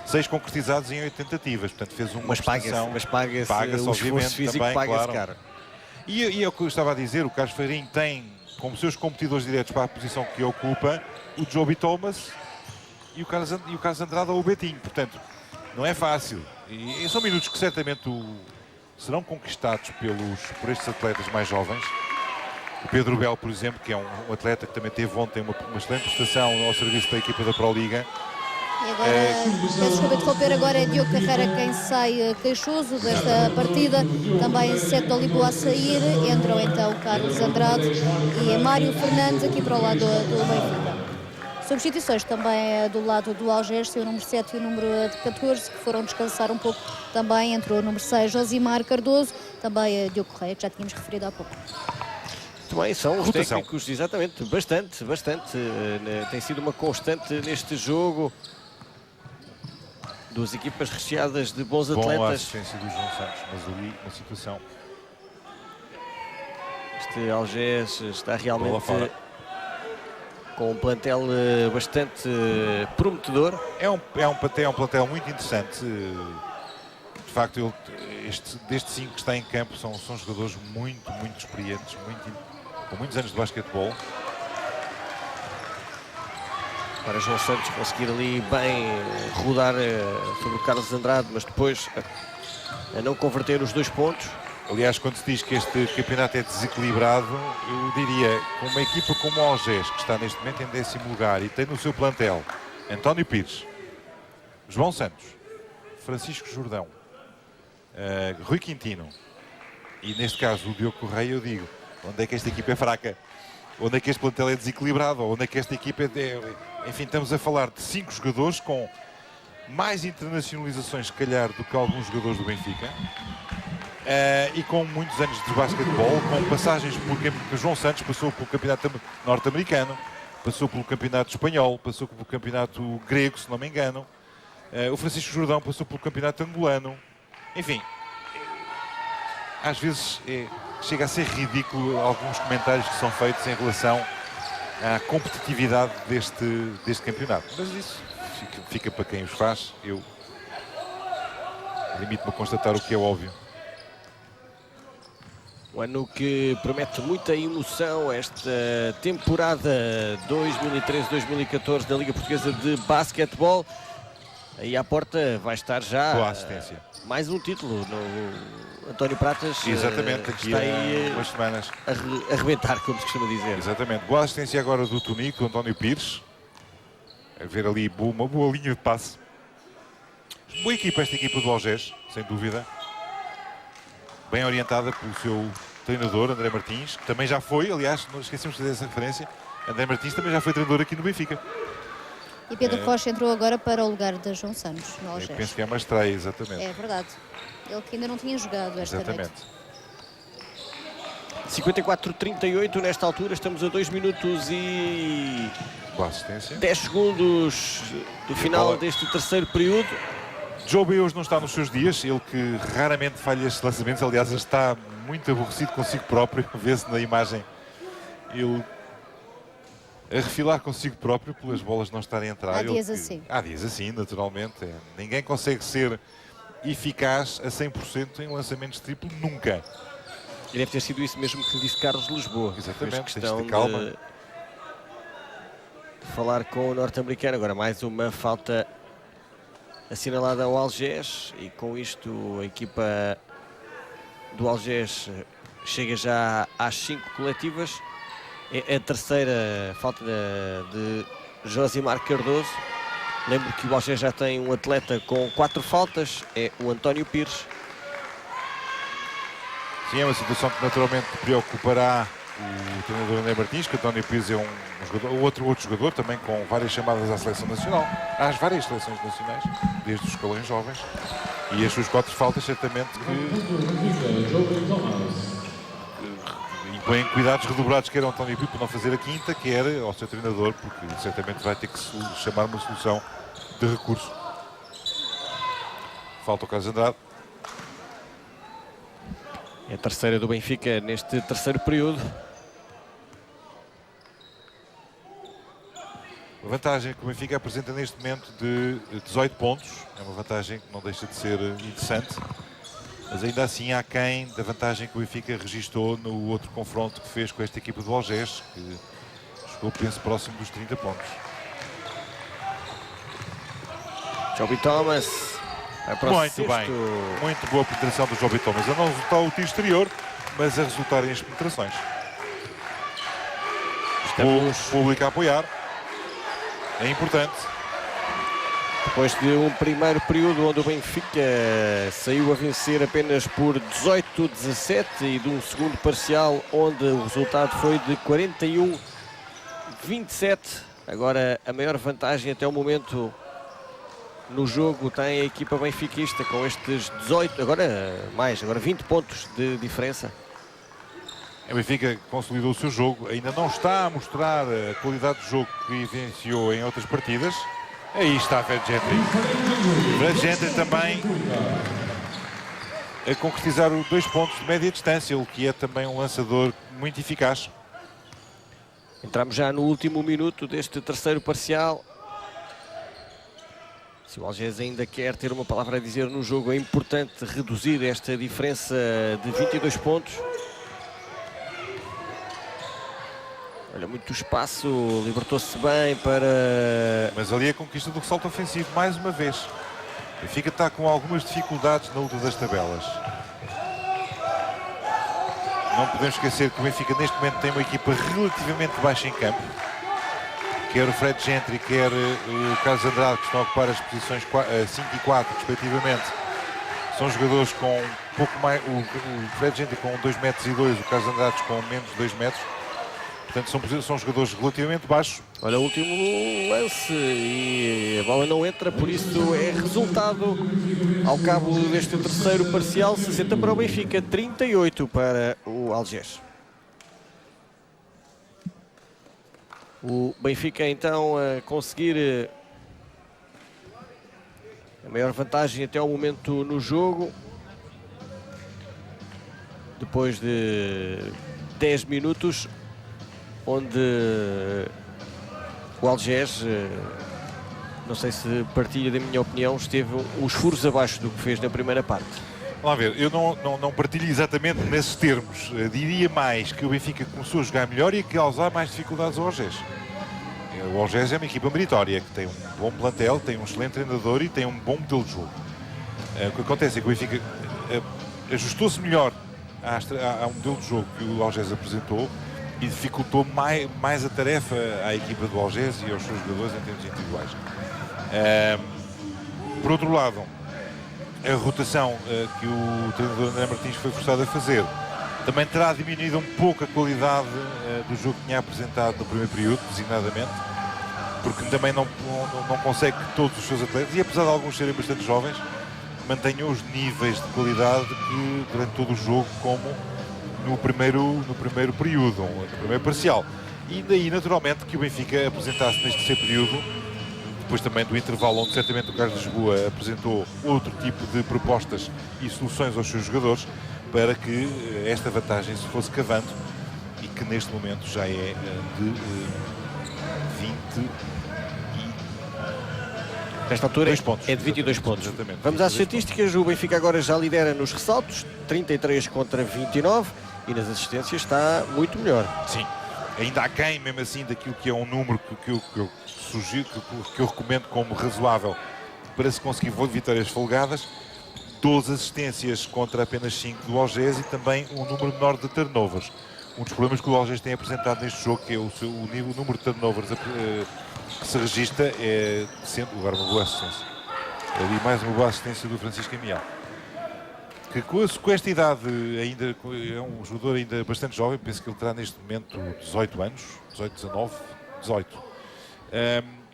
6 concretizados em 8 tentativas, portanto fez uma prestação. Mas paga-se o esforço físico, também, paga-se claro. caro. E é o que eu estava a dizer, o Carlos Ferreirinho tem como seus competidores diretos para a posição que ocupa o Joby Thomas e o Carlos Andrade ou o Betinho, portanto não é fácil. E são minutos que certamente serão conquistados por estes atletas mais jovens. O Pedro Bel, por exemplo, que é um atleta que também teve ontem uma excelente prestação ao serviço da equipa da Pro Liga. E agora, peço desculpa interromper, agora é Diogo Carreira quem sai queixoso desta partida. Também Seto Lisboa a sair, entram então Carlos Andrade e Mário Fernandes aqui para o lado do Benfica. Substituições também do lado do Algés, o número 7 e o número 14, que foram descansar um pouco também. Entrou o número 6, Josimar Cardoso, também Diogo Correia, que já tínhamos referido há pouco. Muito bem, são os técnicos, exatamente, bastante. Tem sido uma constante neste jogo. Duas equipas recheadas de bons atletas. Boa assistência do João Santos, mas ali uma situação. Este Algés está realmente com um plantel bastante prometedor. É um plantel muito interessante. De facto, destes 5 que está em campo, são jogadores muito experientes, com muitos anos de basquetebol. Para João Santos conseguir ali bem rodar sobre o Carlos Andrade, mas depois a não converter os 2 pontos. Aliás, quando se diz que este campeonato é desequilibrado, eu diria que uma equipa como o Algés, que está neste momento em 10º lugar e tem no seu plantel António Pires, João Santos, Francisco Jordão, Rui Quintino e neste caso o Diogo Correia, eu digo, onde é que esta equipa é fraca? Onde é que este plantel é desequilibrado? Onde é que esta equipa Enfim, estamos a falar de 5 jogadores com mais internacionalizações, se calhar, do que alguns jogadores do Benfica. E com muitos anos de basquetebol, com passagens pelo João Santos, passou pelo campeonato norte-americano, passou pelo campeonato espanhol, passou pelo campeonato grego, se não me engano. O Francisco Jordão passou pelo campeonato angolano. Enfim, às vezes chega a ser ridículo alguns comentários que são feitos em relação à competitividade deste campeonato. Mas isso fica para quem os faz. Eu limito-me a constatar o que é óbvio. Um ano que promete muita emoção, esta temporada 2013-2014 da Liga Portuguesa de Basquetebol. Aí à porta vai estar já boa assistência. Mais um título no António Pratas. Exatamente, aqui está aí umas semanas a arrebentar, como se costuma dizer. Exatamente, boa assistência agora do Tonico, do António Pires. A ver ali uma boa linha de passe. Boa equipa esta equipa do Algés, sem dúvida. Bem orientada pelo seu treinador, André Martins, que também já foi, aliás, não esquecemos de fazer essa referência, André Martins também já foi treinador aqui no Benfica. E Pedro Rocha entrou agora para o lugar de João Santos, no Algés. Penso que é uma estreia, exatamente. É verdade. Ele que ainda não tinha jogado esta noite. 54-38, nesta altura estamos a 2 minutos e boa assistência. 10 segundos do final deste terceiro período. Joby hoje não está nos seus dias, ele que raramente falha estes lançamentos, aliás, ele está muito aborrecido consigo próprio, vê-se na imagem ele a refilar consigo próprio pelas bolas não estarem a entrar. Há dias assim. Há dias assim, naturalmente. Ninguém consegue ser eficaz a 100% em lançamentos triplo, nunca. E deve ter sido isso mesmo que disse Carlos Lisboa. Exatamente, questão de calma. De falar com o norte-americano. Agora mais uma falta assinalada ao Algés e com isto a equipa do Algés chega já às 5 coletivas. É a terceira falta de Josimar Cardoso. Lembro que o Algés já tem um atleta com 4 faltas, é o António Pires. Sim, é uma situação que naturalmente preocupará o treinador André Martins, que António Pires é um jogador, outro jogador também com várias chamadas à seleção nacional, às várias seleções nacionais, desde os escalões jovens, e as suas 4 faltas certamente que impõem cuidados redobrados, quer ao António Pires por não fazer a quinta, quer ao seu treinador, porque certamente vai ter que chamar uma solução de recurso. Falta o Carlos Andrade. É a terceira do Benfica neste terceiro período. A vantagem que o Benfica apresenta neste momento de 18 pontos. É uma vantagem que não deixa de ser interessante. Mas ainda assim há quem da vantagem que o Benfica registou no outro confronto que fez com esta equipa do Algés, que chegou, penso, próximo dos 30 pontos. Joby Thomas. Muito bem. Muito boa penetração do Joby Thomas. A não resultar o tiro exterior, mas a resultarem as penetrações. O público a apoiar. É importante. Depois de um primeiro período onde o Benfica saiu a vencer apenas por 18-17 e de um segundo parcial onde o resultado foi de 41-27. Agora a maior vantagem até o momento no jogo tem a equipa benfiquista com estes 18, agora 20 pontos de diferença. O Benfica consolidou o seu jogo, ainda não está a mostrar a qualidade de jogo que evidenciou em outras partidas. Aí está Fred Gentry. Fred Gentry também a concretizar os 2 pontos de média distância, o que é também um lançador muito eficaz. Entramos já no último minuto deste terceiro parcial. Se o Algés ainda quer ter uma palavra a dizer no jogo, é importante reduzir esta diferença de 22 pontos. Olha, muito espaço, libertou-se bem para... Mas ali a conquista do ressalto ofensivo, mais uma vez. O Benfica está com algumas dificuldades na luta das tabelas. Não podemos esquecer que o Benfica neste momento tem uma equipa relativamente baixa em campo. Quer o Fred Gentry, quer o Carlos Andrade, que estão a ocupar as posições 5 e 4, respectivamente. São jogadores com um pouco mais... O Fred Gentry com 2,2 metros, o Carlos Andrade com menos de 2 metros. Portanto, são jogadores relativamente baixos. Olha o último lance e a bola não entra, por isso é resultado ao cabo deste terceiro parcial, 60 para o Benfica, 38 para o Algés. O Benfica então a conseguir a maior vantagem até o momento no jogo. Depois de 10 minutos, onde o Algés, não sei se partilha da minha opinião, esteve uns furos abaixo do que fez na primeira parte. Vamos ver, eu não partilho exatamente nesses termos. Diria mais que o Benfica começou a jogar melhor e a causar mais dificuldades ao Algés. O Algés é uma equipa meritória, que tem um bom plantel, tem um excelente treinador e tem um bom modelo de jogo. O que acontece é que o Benfica ajustou-se melhor ao modelo de jogo que o Algés apresentou e dificultou mais a tarefa à equipa do Algés e aos seus jogadores em termos individuais. Por outro lado, a rotação que o treinador André Martins foi forçado a fazer também terá diminuído um pouco a qualidade do jogo que tinha apresentado no primeiro período, designadamente, porque também não consegue que todos os seus atletas, e apesar de alguns serem bastante jovens, mantenham os níveis de qualidade que durante todo o jogo, como no primeiro período, no primeiro parcial. E daí, naturalmente, que o Benfica apresentasse neste terceiro período, depois também do intervalo onde certamente o Carlos Lisboa apresentou outro tipo de propostas e soluções aos seus jogadores, para que esta vantagem se fosse cavando e que neste momento já é de 20 e... Nesta altura pontos, é de 22 pontos. Exatamente. Vamos às estatísticas. O Benfica agora já lidera nos ressaltos, 33 contra 29, e nas assistências está muito melhor. Sim, ainda há quem, mesmo assim, daquilo que é um número que eu sugiro, que eu recomendo como razoável para se conseguir vitórias folgadas. 12 assistências contra apenas 5 do Algés e também um número menor de turnovers. Um dos problemas que o Algés tem apresentado neste jogo, que é o número de turnovers que se registra, é sendo agora uma boa assistência. Ali mais uma boa assistência do Francisco Amial, que com esta idade ainda é um jogador ainda bastante jovem. Penso que ele terá neste momento 18 anos, 18, 19, 18.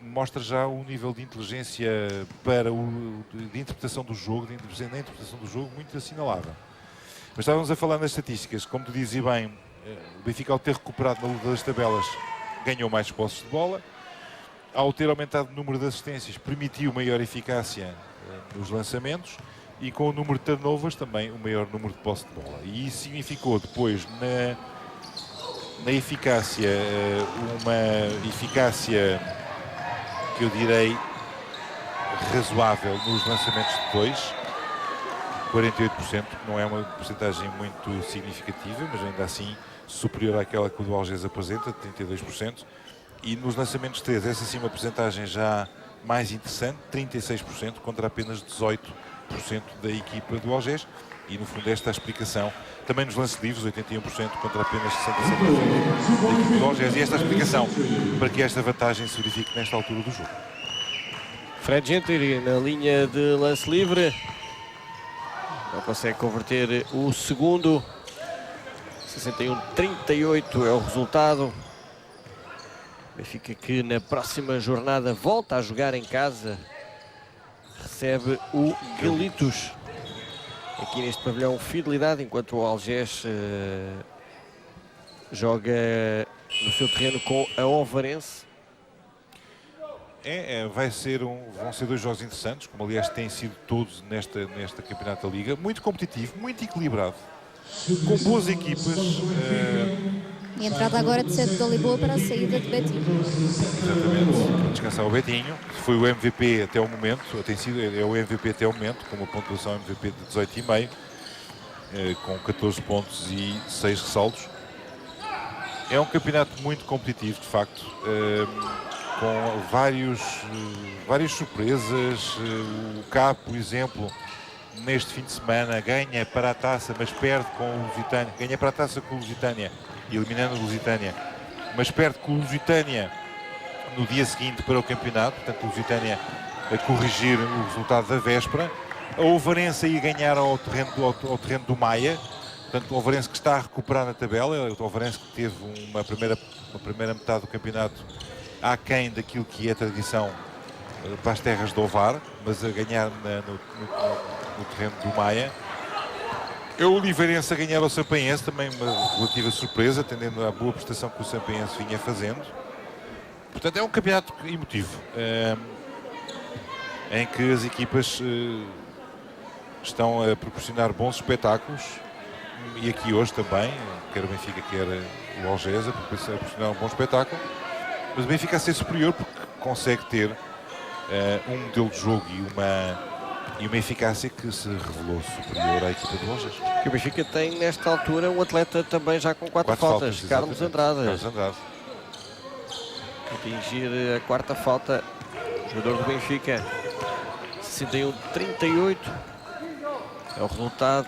Mostra já um nível de inteligência de interpretação do jogo, muito assinalável. Mas estávamos a falar nas estatísticas, como tu dizes bem, o Benfica, ao ter recuperado na luta das tabelas, ganhou mais posses de bola. Ao ter aumentado o número de assistências, permitiu maior eficácia nos lançamentos, e com o número de turnovers também o maior número de posse de bola. E isso significou depois na eficácia, uma eficácia que eu direi razoável nos lançamentos de 2, 48%, que não é uma porcentagem muito significativa, mas ainda assim superior àquela que o do Algés apresenta, 32%. E nos lançamentos de 3, essa sim uma porcentagem já mais interessante, 36% contra apenas 18% da equipa do Algés. E no fundo esta é a explicação. Também nos lances livres, 81% contra apenas 67% da equipa do Algés. E esta é a explicação para que esta vantagem se verifique nesta altura do jogo. Fred Gentry na linha de lance livre. Não consegue converter o segundo. 61-38 é o resultado. Benfica, que na próxima jornada volta a jogar em casa, recebe o Galitos aqui neste pavilhão Fidelidade, enquanto o Algés joga no seu terreno com a Ovarense. Vão ser dois jogos interessantes, como aliás têm sido todos nesta Campeonato da Liga. Muito competitivo, muito equilibrado, com boas equipas. E a entrada agora de Sete de Lisboa para a saída de Betinho. Exatamente, descansar o Betinho, que foi o MVP até o momento, é o MVP até o momento, com uma pontuação MVP de 18,5, com 14 pontos e 6 ressaltos. É um campeonato muito competitivo, de facto, com várias surpresas. O CAP, por exemplo, neste fim de semana ganha para a taça, mas perde com o Lusitânia. Ganha para a taça com o Lusitânia, eliminando o Lusitânia, mas perde com o Lusitânia no dia seguinte para o campeonato. Portanto, o Lusitânia a corrigir o resultado da véspera. A Ovarense a ganhar ao terreno do Maia. Portanto, o Ovarense que está a recuperar na tabela. O Ovarense que teve uma primeira metade do campeonato aquém daquilo que é a tradição para as terras do Ovar, mas a ganhar no terreno do Maia. O Oliveirense a ganhar ao Sampaense, também uma relativa surpresa, atendendo à boa prestação que o Sampaense vinha fazendo. Portanto, é um campeonato emotivo, em que as equipas estão a proporcionar bons espetáculos, e aqui hoje também, quer o Benfica, quer o Algés, a proporcionar um bom espetáculo, mas o Benfica a ser superior porque consegue ter um modelo de jogo e uma eficácia que se revelou superior à equipa do Algés. Que o Benfica tem nesta altura um atleta também já com 4 faltas, Carlos Andrade. Atingir a 4ª falta, jogador do Benfica. 61-38 é o resultado.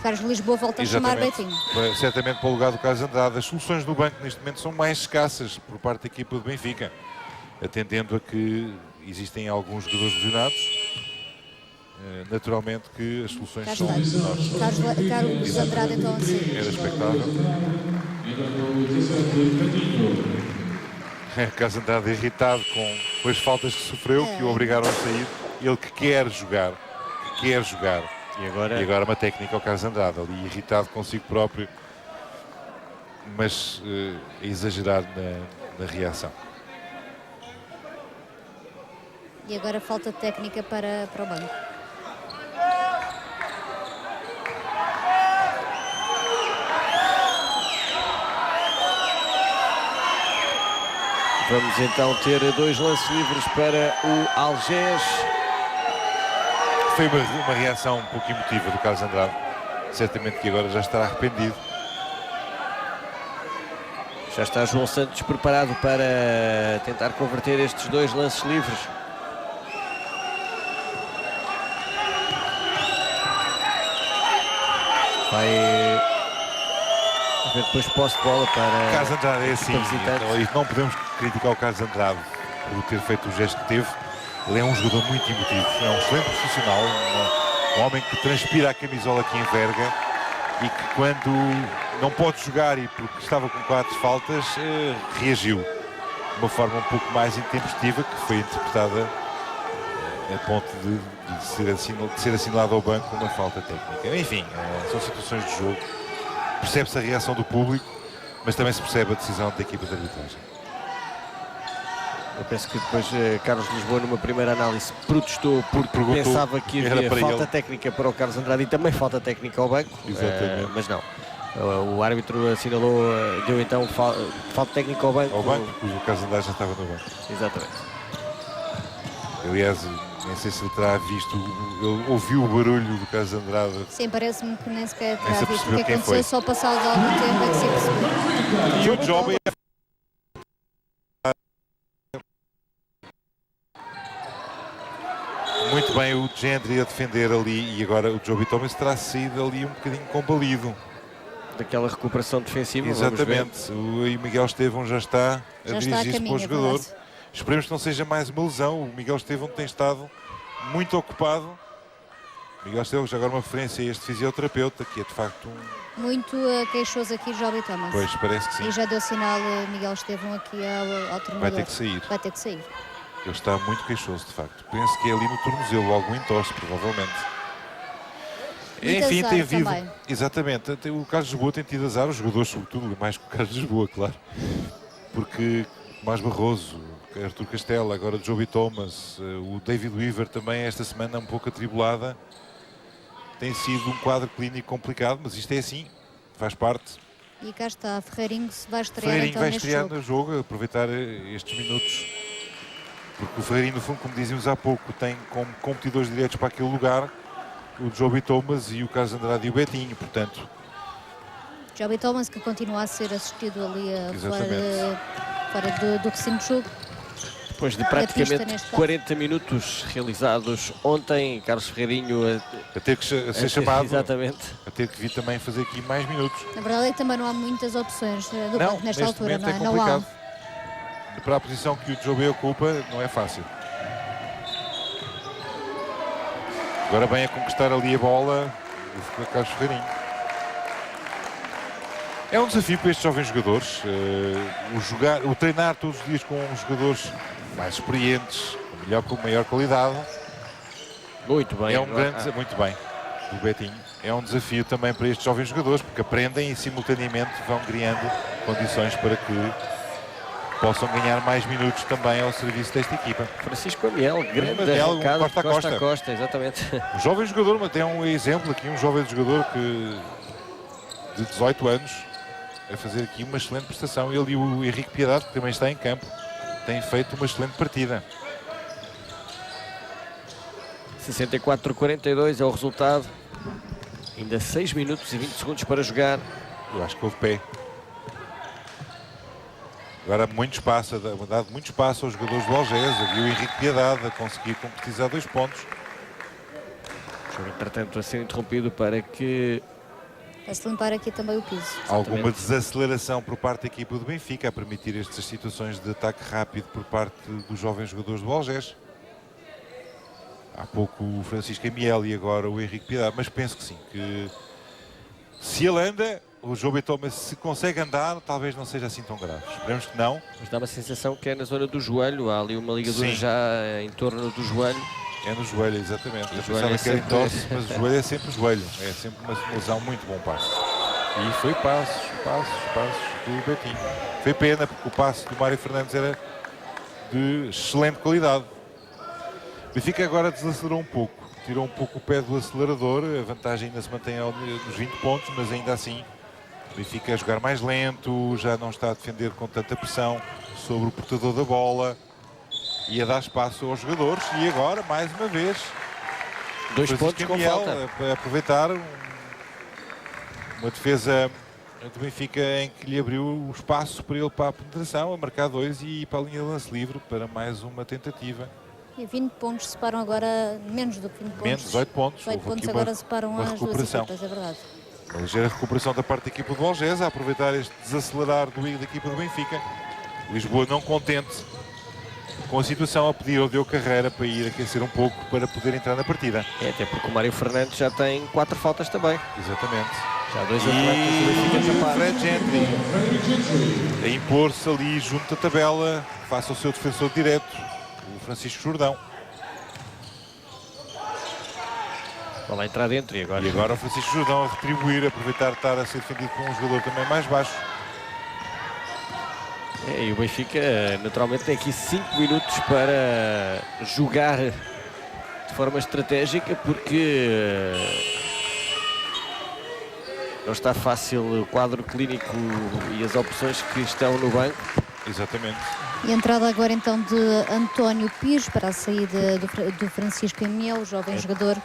Carlos Lisboa volta a chamar Betinho. Certamente para o lugar do Carlos Andrade. As soluções do banco neste momento são mais escassas por parte da equipa do Benfica, atendendo a que existem alguns jogadores lesionados. Naturalmente que as soluções são menores. Carlos Andrade então assim. Era expectável. Carlos Andrade irritado com as faltas que sofreu, que o obrigaram a sair. Ele que quer jogar. E agora uma técnica ao Carlos Andrade, ali irritado consigo próprio, mas a exagerar na reação. E agora falta técnica para o banco. Vamos então ter 2 lances livres para o Algés. Foi uma reação um pouco emotiva do Carlos Andrade. Certamente que agora já estará arrependido. Já está João Santos preparado para tentar converter estes 2 lances livres. Vai haver depois posse de bola para Carlos Andrade é assim, visitante. e não podemos criticar o Carlos Andrade por ter feito o gesto que teve. Ele é um jogador muito emotivo, é um excelente profissional, um homem que transpira a camisola que enverga e que quando não pode jogar e porque estava com 4 faltas, reagiu de uma forma um pouco mais intempestiva, que foi interpretada a ponto de ser assinalado ao banco uma falta técnica. Enfim, são situações de jogo. Percebe-se a reação do público, mas também se percebe a decisão da equipa de arbitragem. Eu penso que depois Carlos Lisboa, numa primeira análise, protestou porque pensava que havia falta técnica para o Carlos Andrade e também falta técnica ao banco. Exatamente. Mas não. O árbitro assinalou, deu então falta técnica ao banco. Ao banco, porque o Carlos Andrade já estava no banco. Exatamente. Aliás, nem sei se ele terá visto, ele ouviu o barulho do Carlos Andrade. Sim, parece-me que nem sequer terá se visto o percebeu que quem aconteceu, foi. só passado algum tempo é que se percebeu. E o Joby muito bem o Gendry a defender ali, e agora o Joby Thomas terá saído ali um bocadinho combalido. Daquela recuperação defensiva. Exatamente, o Miguel Estevão já está a dirigir-se para o jogador. Verdade. Esperemos que não seja mais uma lesão. O Miguel Estevão tem estado muito ocupado. Miguel Estevão já agora uma referência a este fisioterapeuta, que é de facto um... Muito queixoso aqui, Joby Thomas. Pois, parece que sim. E já deu sinal Miguel Estevão aqui ao treinador. Vai ter que sair. Vai ter que sair. Ele está muito queixoso, de facto. Penso que é ali no tornozelo, algum entorse, provavelmente. Muito Enfim, azar tem havido... também. Exatamente. O Carlos Lisboa tem tido azar, os jogadores sobretudo, mais que o Carlos Lisboa, claro. Porque Tomás Barroso, Artur Castela, agora Joby Thomas, o David Weaver também esta semana um pouco atribulada. Tem sido um quadro clínico complicado, mas isto é assim, faz parte. E cá está, Ferreirinho se vai estrear Ferreirinho então vai neste estrear jogo. no jogo, aproveitar estes minutos. Porque o Ferreirinho, no fundo, como dizíamos há pouco, tem como competidores diretos para aquele lugar o Joby Thomas e o Carlos Andrade e o Betinho, portanto... Joby Thomas, que continua a ser assistido ali Exatamente. fora do recinto de jogo. Depois de pista, praticamente neste caso. 40 minutos realizados ontem, Carlos Ferreirinho A ter que ser chamado, exatamente. a ter que vir também fazer aqui mais minutos. Na verdade é que também não há muitas opções do Não, banco nesta neste altura, momento não é é? Não há. complicado. Para a posição que o Joby ocupa, não é fácil. Agora vem a conquistar ali a bola o Carlos Ferreirinho. É um desafio para estes jovens jogadores, o treinar todos os dias com jogadores mais experientes, com maior qualidade. Muito bem. É um grande, muito bem, do Betinho. É um desafio também para estes jovens jogadores, porque aprendem e simultaneamente vão criando condições para que possam ganhar mais minutos também ao serviço desta equipa. Francisco Amiel, grande Amiel, arrancada, costa a costa. Costa, exatamente. Um jovem jogador, mas tem um exemplo aqui, um jovem jogador de 18 anos, a fazer aqui uma excelente prestação. Ele e o Henrique Piedade, que também está em campo, têm feito uma excelente partida. 64-42 é o resultado. Ainda 6 minutos e 20 segundos para jogar. Eu acho que houve pé. Agora muito espaço, dado muito espaço aos jogadores do Algés. Havia o Henrique Piedade a conseguir concretizar 2 pontos. O jogo, entretanto, a ser interrompido para que... Para-se limpar aqui também o piso. Alguma desaceleração por parte da equipa do Benfica a permitir estas situações de ataque rápido por parte dos jovens jogadores do Algés. Há pouco o Francisco Amiel e agora o Henrique Piedade, mas penso que sim, que se ele anda, o Joby Thomas, se consegue andar, talvez não seja assim tão grave. Esperemos que não. Mas dá uma sensação que é na zona do joelho, há ali uma ligadura Sim. já em torno do joelho. É no joelho, exatamente. Eu joelho pensava é que era em sempre- torce, mas o joelho é sempre o joelho. É sempre uma lesão muito bom passo. E foi passos do Betinho. Foi pena, porque o passo do Mário Fernandes era de excelente qualidade. O Benfica agora desacelerou um pouco. Tirou um pouco o pé do acelerador. A vantagem ainda se mantém nos 20 pontos, mas ainda assim o Benfica a jogar mais lento, já não está a defender com tanta pressão sobre o portador da bola e a dar espaço aos jogadores. E agora, mais uma vez, 2 Francisco pontos com Amiel falta. a aproveitar uma defesa do Benfica em que lhe abriu o espaço para ele para a penetração, a marcar 2 e ir para a linha de lance livre para mais uma tentativa. E 20 pontos separam agora, menos do que 20 pontos. Menos 18 pontos. 18 Houve pontos aqui agora separam uma as duas recuperação. equipas, é verdade. Uma ligeira recuperação da parte da equipa do Algés, a aproveitar este desacelerar da equipa do Benfica. Lisboa não contente com a situação, a pedir ao Diogo Carreira para ir aquecer um pouco para poder entrar na partida. Até porque o Mário Fernandes já tem 4 faltas também. Exatamente. Já 2 atletas do Benfica tapados. Fred Gentry a impor-se ali junto da tabela, face ao seu defensor direto, o Francisco Jordão. Vai lá entrar dentro e agora... E agora o Francisco Jordão a retribuir, a aproveitar de estar a ser defendido por um jogador também mais baixo. E o Benfica naturalmente tem aqui 5 minutos para jogar de forma estratégica, porque não está fácil o quadro clínico e as opções que estão no banco. Exatamente. E a entrada agora então de António Pires para a saída do Francisco Amiel, o jovem jogador.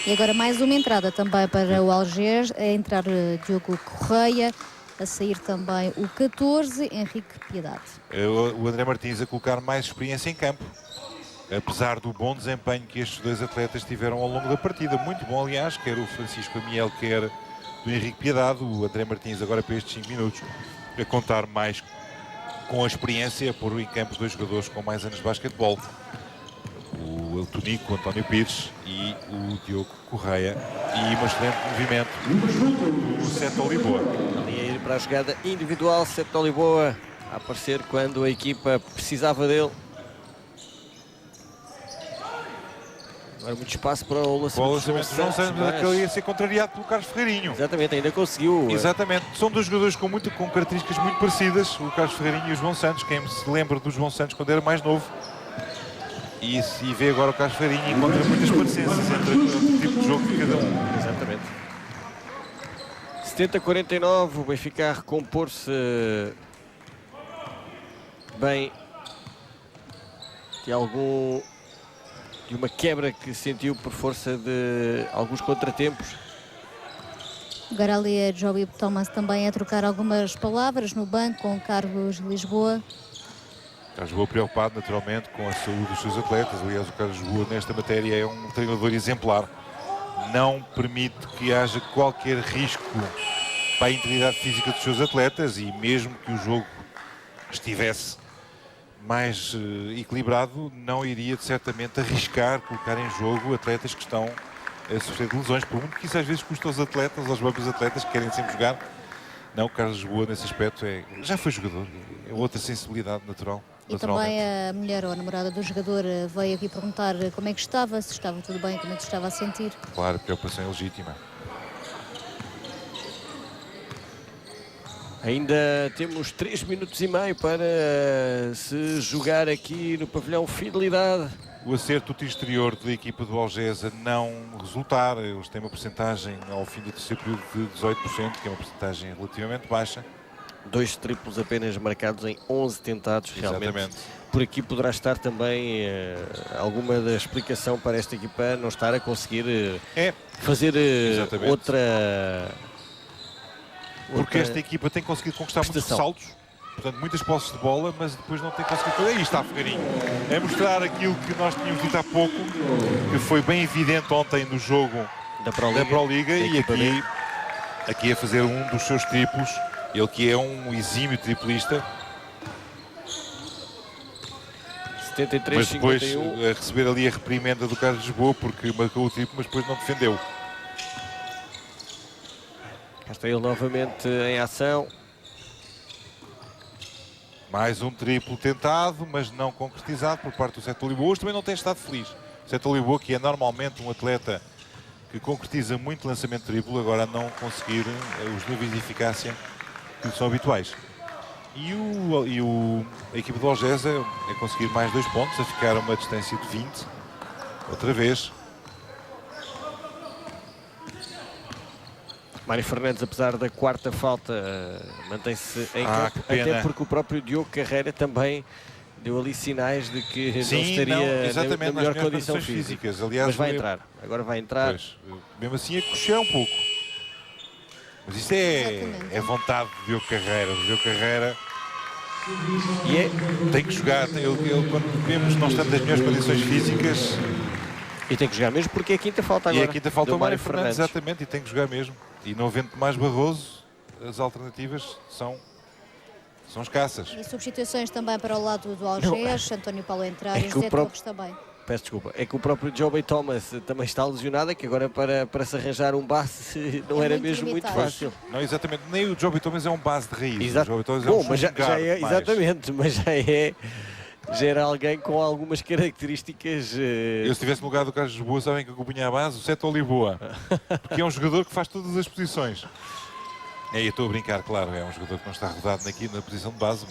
E agora mais uma entrada também para o Algés, a entrar Diogo Correia, a sair também o 14, Henrique Piedade. O André Martins a colocar mais experiência em campo, apesar do bom desempenho que estes dois atletas tiveram ao longo da partida. Muito bom, aliás, quer o Francisco Amiel, quer do Henrique Piedade. O André Martins agora para estes 5 minutos a contar mais com a experiência, a pôr em campo 2 jogadores com mais anos de basquetebol. O El Tonico, o António Pires e o Diogo Correia. E um excelente movimento do Seto Lisboa. Ali a ir para a jogada individual, Seto Lisboa a aparecer quando a equipa precisava dele. Agora muito espaço para o lançamento de João Santos, mas que ele ia ser contrariado pelo Carlos Ferreirinho. Exatamente, ainda conseguiu. Exatamente, são 2 jogadores com características muito parecidas, o Carlos Ferreirinho e o João Santos. Quem se lembra do João Santos quando era mais novo e vê agora o Carlos Ferreirinho e encontra muitas parecências entre o tipo de jogo de cada um. Exatamente. 70-49, o Benfica a recompor-se bem de uma quebra que sentiu por força de alguns contratempos. Agora ali a Joby Thomas também a trocar algumas palavras no banco com Carlos Lisboa. Carlos Lisboa preocupado naturalmente com a saúde dos seus atletas. Aliás, o Carlos Lisboa nesta matéria é um treinador exemplar. Não permite que haja qualquer risco para a integridade física dos seus atletas, e mesmo que o jogo estivesse mais equilibrado, não iria certamente arriscar colocar em jogo atletas que estão a sofrer de lesões, por muito que isso às vezes custa aos atletas, aos próprios atletas que querem sempre jogar. Não, o Carlos Lisboa nesse aspecto já foi jogador, é outra sensibilidade natural. E também a mulher ou a namorada do jogador veio aqui perguntar como é que estava, se estava tudo bem, como é que se estava a sentir. Claro, preocupação é legítima. Ainda temos 3 minutos e meio para se jogar aqui no pavilhão Fidelidade. O acerto do tiro exterior da equipa do Algés a não resultar. Eles têm uma porcentagem ao fim do terceiro período de 18%, que é uma porcentagem relativamente baixa. 2 triplos apenas marcados em 11 tentados. Realmente. Exatamente. Por aqui poderá estar também alguma da explicação para esta equipa não estar a conseguir fazer outra... Porque esta equipa tem conseguido conquistar muitos saltos, portanto muitas posses de bola, mas depois não tem conseguido fazer. Aí está Ferreirinho a mostrar aquilo que nós tínhamos dito há pouco, que foi bem evidente ontem no jogo da Pro Liga, e aqui a fazer um dos seus triplos, ele que é um exímio triplista. 73, mas depois 51. A receber ali a reprimenda do Carlos Lisboa, porque marcou o triplo, mas depois não defendeu. Cá está ele novamente em ação. Mais um triplo tentado, mas não concretizado por parte do Seto Lisboa. Hoje também não tem estado feliz. O Seto Lisboa, que é normalmente um atleta que concretiza muito lançamento triplo, agora a não conseguir os níveis de eficácia que são habituais. E a equipa do Algés a conseguir mais 2 pontos, a ficar a uma distância de 20. Outra vez. Mário Fernandes, apesar da 4ª falta, mantém-se em campo, até porque o próprio Diogo Carreira também deu ali sinais de que não estaria na melhor condição física. Aliás, mas vai entrar, agora vai entrar. Pois, mesmo assim a coxear um pouco. Mas isto é vontade de Diogo Carreira. O Diogo Carreira tem que jogar. Ele, quando vemos que não estamos nas melhores condições físicas... E tem que jogar mesmo porque é a 5ª falta agora. E a 5ª falta do Mário Fernandes, exatamente, e tem que jogar mesmo. E não havendo mais Barroso, as alternativas são escassas. E substituições também para o lado do Algés, António Paulo a entrar e que José o próprio- Torres também. Peço desculpa. É que o próprio Joby Thomas também está lesionado, é que agora para se arranjar um base não É era muito mesmo limitado. muito fácil. Não, exatamente. Nem o Joby Thomas é um base de raiz. Exato. O Joby Thomas é Bom, um mas já guard é, mais. exatamente, mas já era alguém com algumas características. Eu, se estivesse no lugar do Carlos Lisboa, sabem que eu punha a base? O Seto Lisboa. Porque é um jogador que faz todas as posições. Eu estou a brincar, claro, é um jogador que não está rodado aqui na posição de base,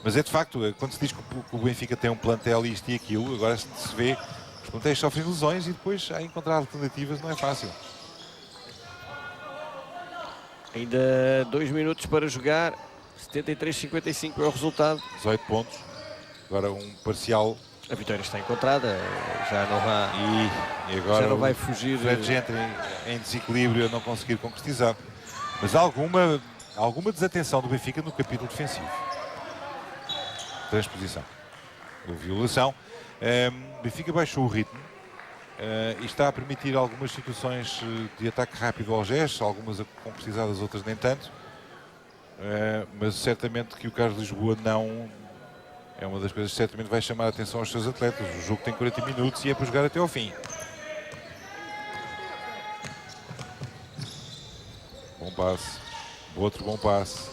mas é de facto, quando se diz que o Benfica tem um plantel isto e aquilo, agora se vê, os plantéis sofrem lesões e depois a encontrar alternativas não é fácil. Ainda 2 minutos para jogar, 73-55 é o resultado. 18 pontos, agora um parcial. A vitória está encontrada, já não há. E agora Já não vai o fugir. Fred Gentry em desequilíbrio a não conseguir concretizar. Mas há alguma desatenção do Benfica no capítulo defensivo. Transposição. Ou violação. O Benfica baixou o ritmo e está a permitir algumas situações de ataque rápido ao Algés, algumas concretizadas, outras nem tanto. Mas certamente que o Carlos Lisboa não... É uma das coisas que certamente vai chamar a atenção aos seus atletas. O jogo tem 40 minutos e é para jogar até ao fim. Bom passe. Outro bom passe.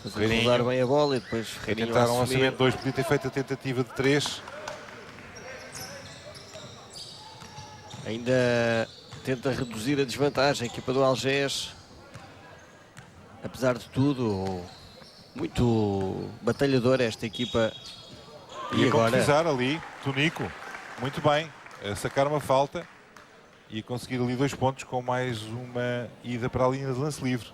Rodar bem a bola e depois Ferreirinho a Tentaram um assumir. lançamento 2, podia ter feito a tentativa de 3. Ainda tenta reduzir a desvantagem a equipa do Algés. Apesar de tudo, muito batalhadora esta equipa. E agora concretizar ali, Tonico, muito bem, a sacar uma falta e a conseguir ali 2 pontos com mais uma ida para a linha de lance livre.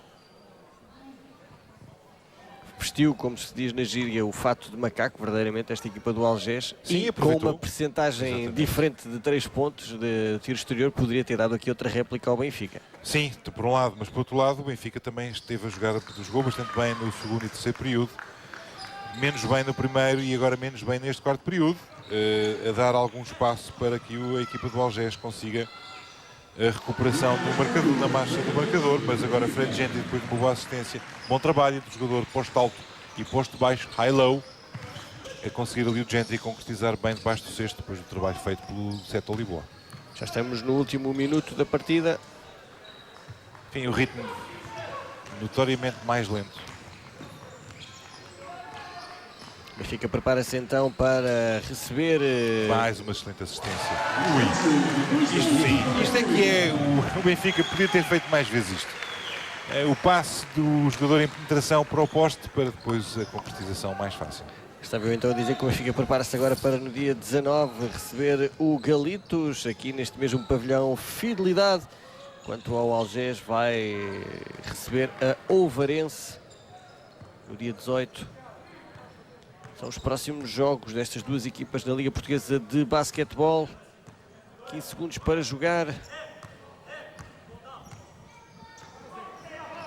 vestiu, como se diz na gíria, o fato de macaco, verdadeiramente, esta equipa do Algés. Sim, e com aproveitou. uma percentagem Exatamente. diferente de 3 pontos de tiro exterior, poderia ter dado aqui outra réplica ao Benfica. Sim, por um lado, mas por outro lado, o Benfica também esteve a jogar, jogou bastante bem no segundo e terceiro período, menos bem no primeiro e agora menos bem neste quarto período, a dar algum espaço para que a equipa do Algés consiga a recuperação do marcador, na marcha do marcador, mas agora Fred Gentry, depois de uma boa assistência, bom trabalho do jogador posto alto e posto baixo, high-low, a conseguir ali o Gentry concretizar bem debaixo do cesto, depois do trabalho feito pelo Seto Lisboa. Já estamos no último minuto da partida. Enfim, o ritmo notoriamente mais lento. O Benfica prepara-se então para receber... Mais uma excelente assistência. Ui, isto sim, isto é que é o Benfica podia ter feito mais vezes isto. O passe do jogador em penetração para o poste para depois a concretização mais fácil. Estava eu então a dizer que o Benfica prepara-se agora para no dia 19 receber o Galitos, aqui neste mesmo pavilhão Fidelidade. Quanto ao Algés, vai receber a Ovarense no dia 18. São os próximos jogos destas duas equipas da Liga Portuguesa de Basquetebol. 15 segundos para jogar.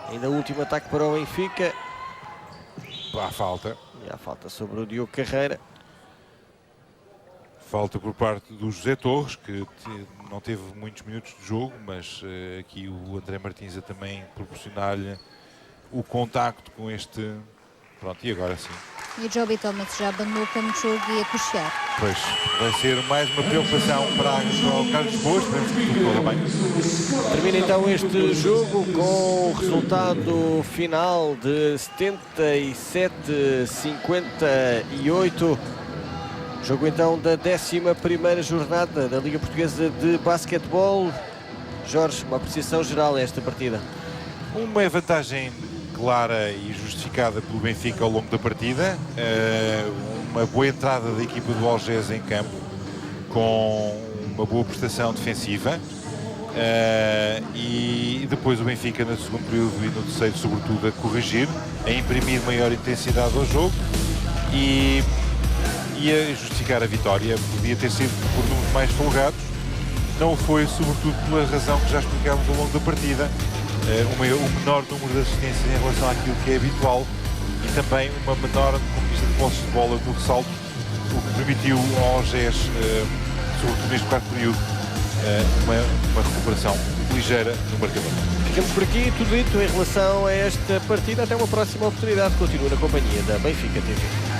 Ainda o último ataque para o Benfica. Há falta. E há falta sobre o Diogo Carreira. Falta por parte do José Torres, que não teve muitos minutos de jogo, mas aqui o André Martins a também proporcionar-lhe o contacto com este... Pronto, e agora sim. E o Joby Thomas já abandonou o campo de jogo e a cochear. Pois, vai ser mais uma preocupação para o Carlos Lisboa, esperemos que tudo corra bem. Termina então este jogo com o resultado final de 77-58. Jogo então da 11ª jornada da Liga Portuguesa de Basquetebol. Jorge, uma apreciação geral a esta partida. Uma vantagem clara e justificada pelo Benfica ao longo da partida. Uma boa entrada da equipa do Algés em campo, com uma boa prestação defensiva. E depois o Benfica no segundo período e no terceiro, sobretudo, a corrigir, a imprimir maior intensidade ao jogo e a justificar a vitória. Podia ter sido por números mais folgados, não foi, sobretudo pela razão que já explicámos ao longo da partida, o menor número de assistências em relação àquilo que é habitual e também uma menor conquista de posses de bola no ressalto, o que permitiu ao Algés, sobretudo neste quarto período, uma recuperação ligeira no marcador. Ficamos por aqui, tudo dito em relação a esta partida. Até uma próxima oportunidade. Continua na companhia da Benfica TV.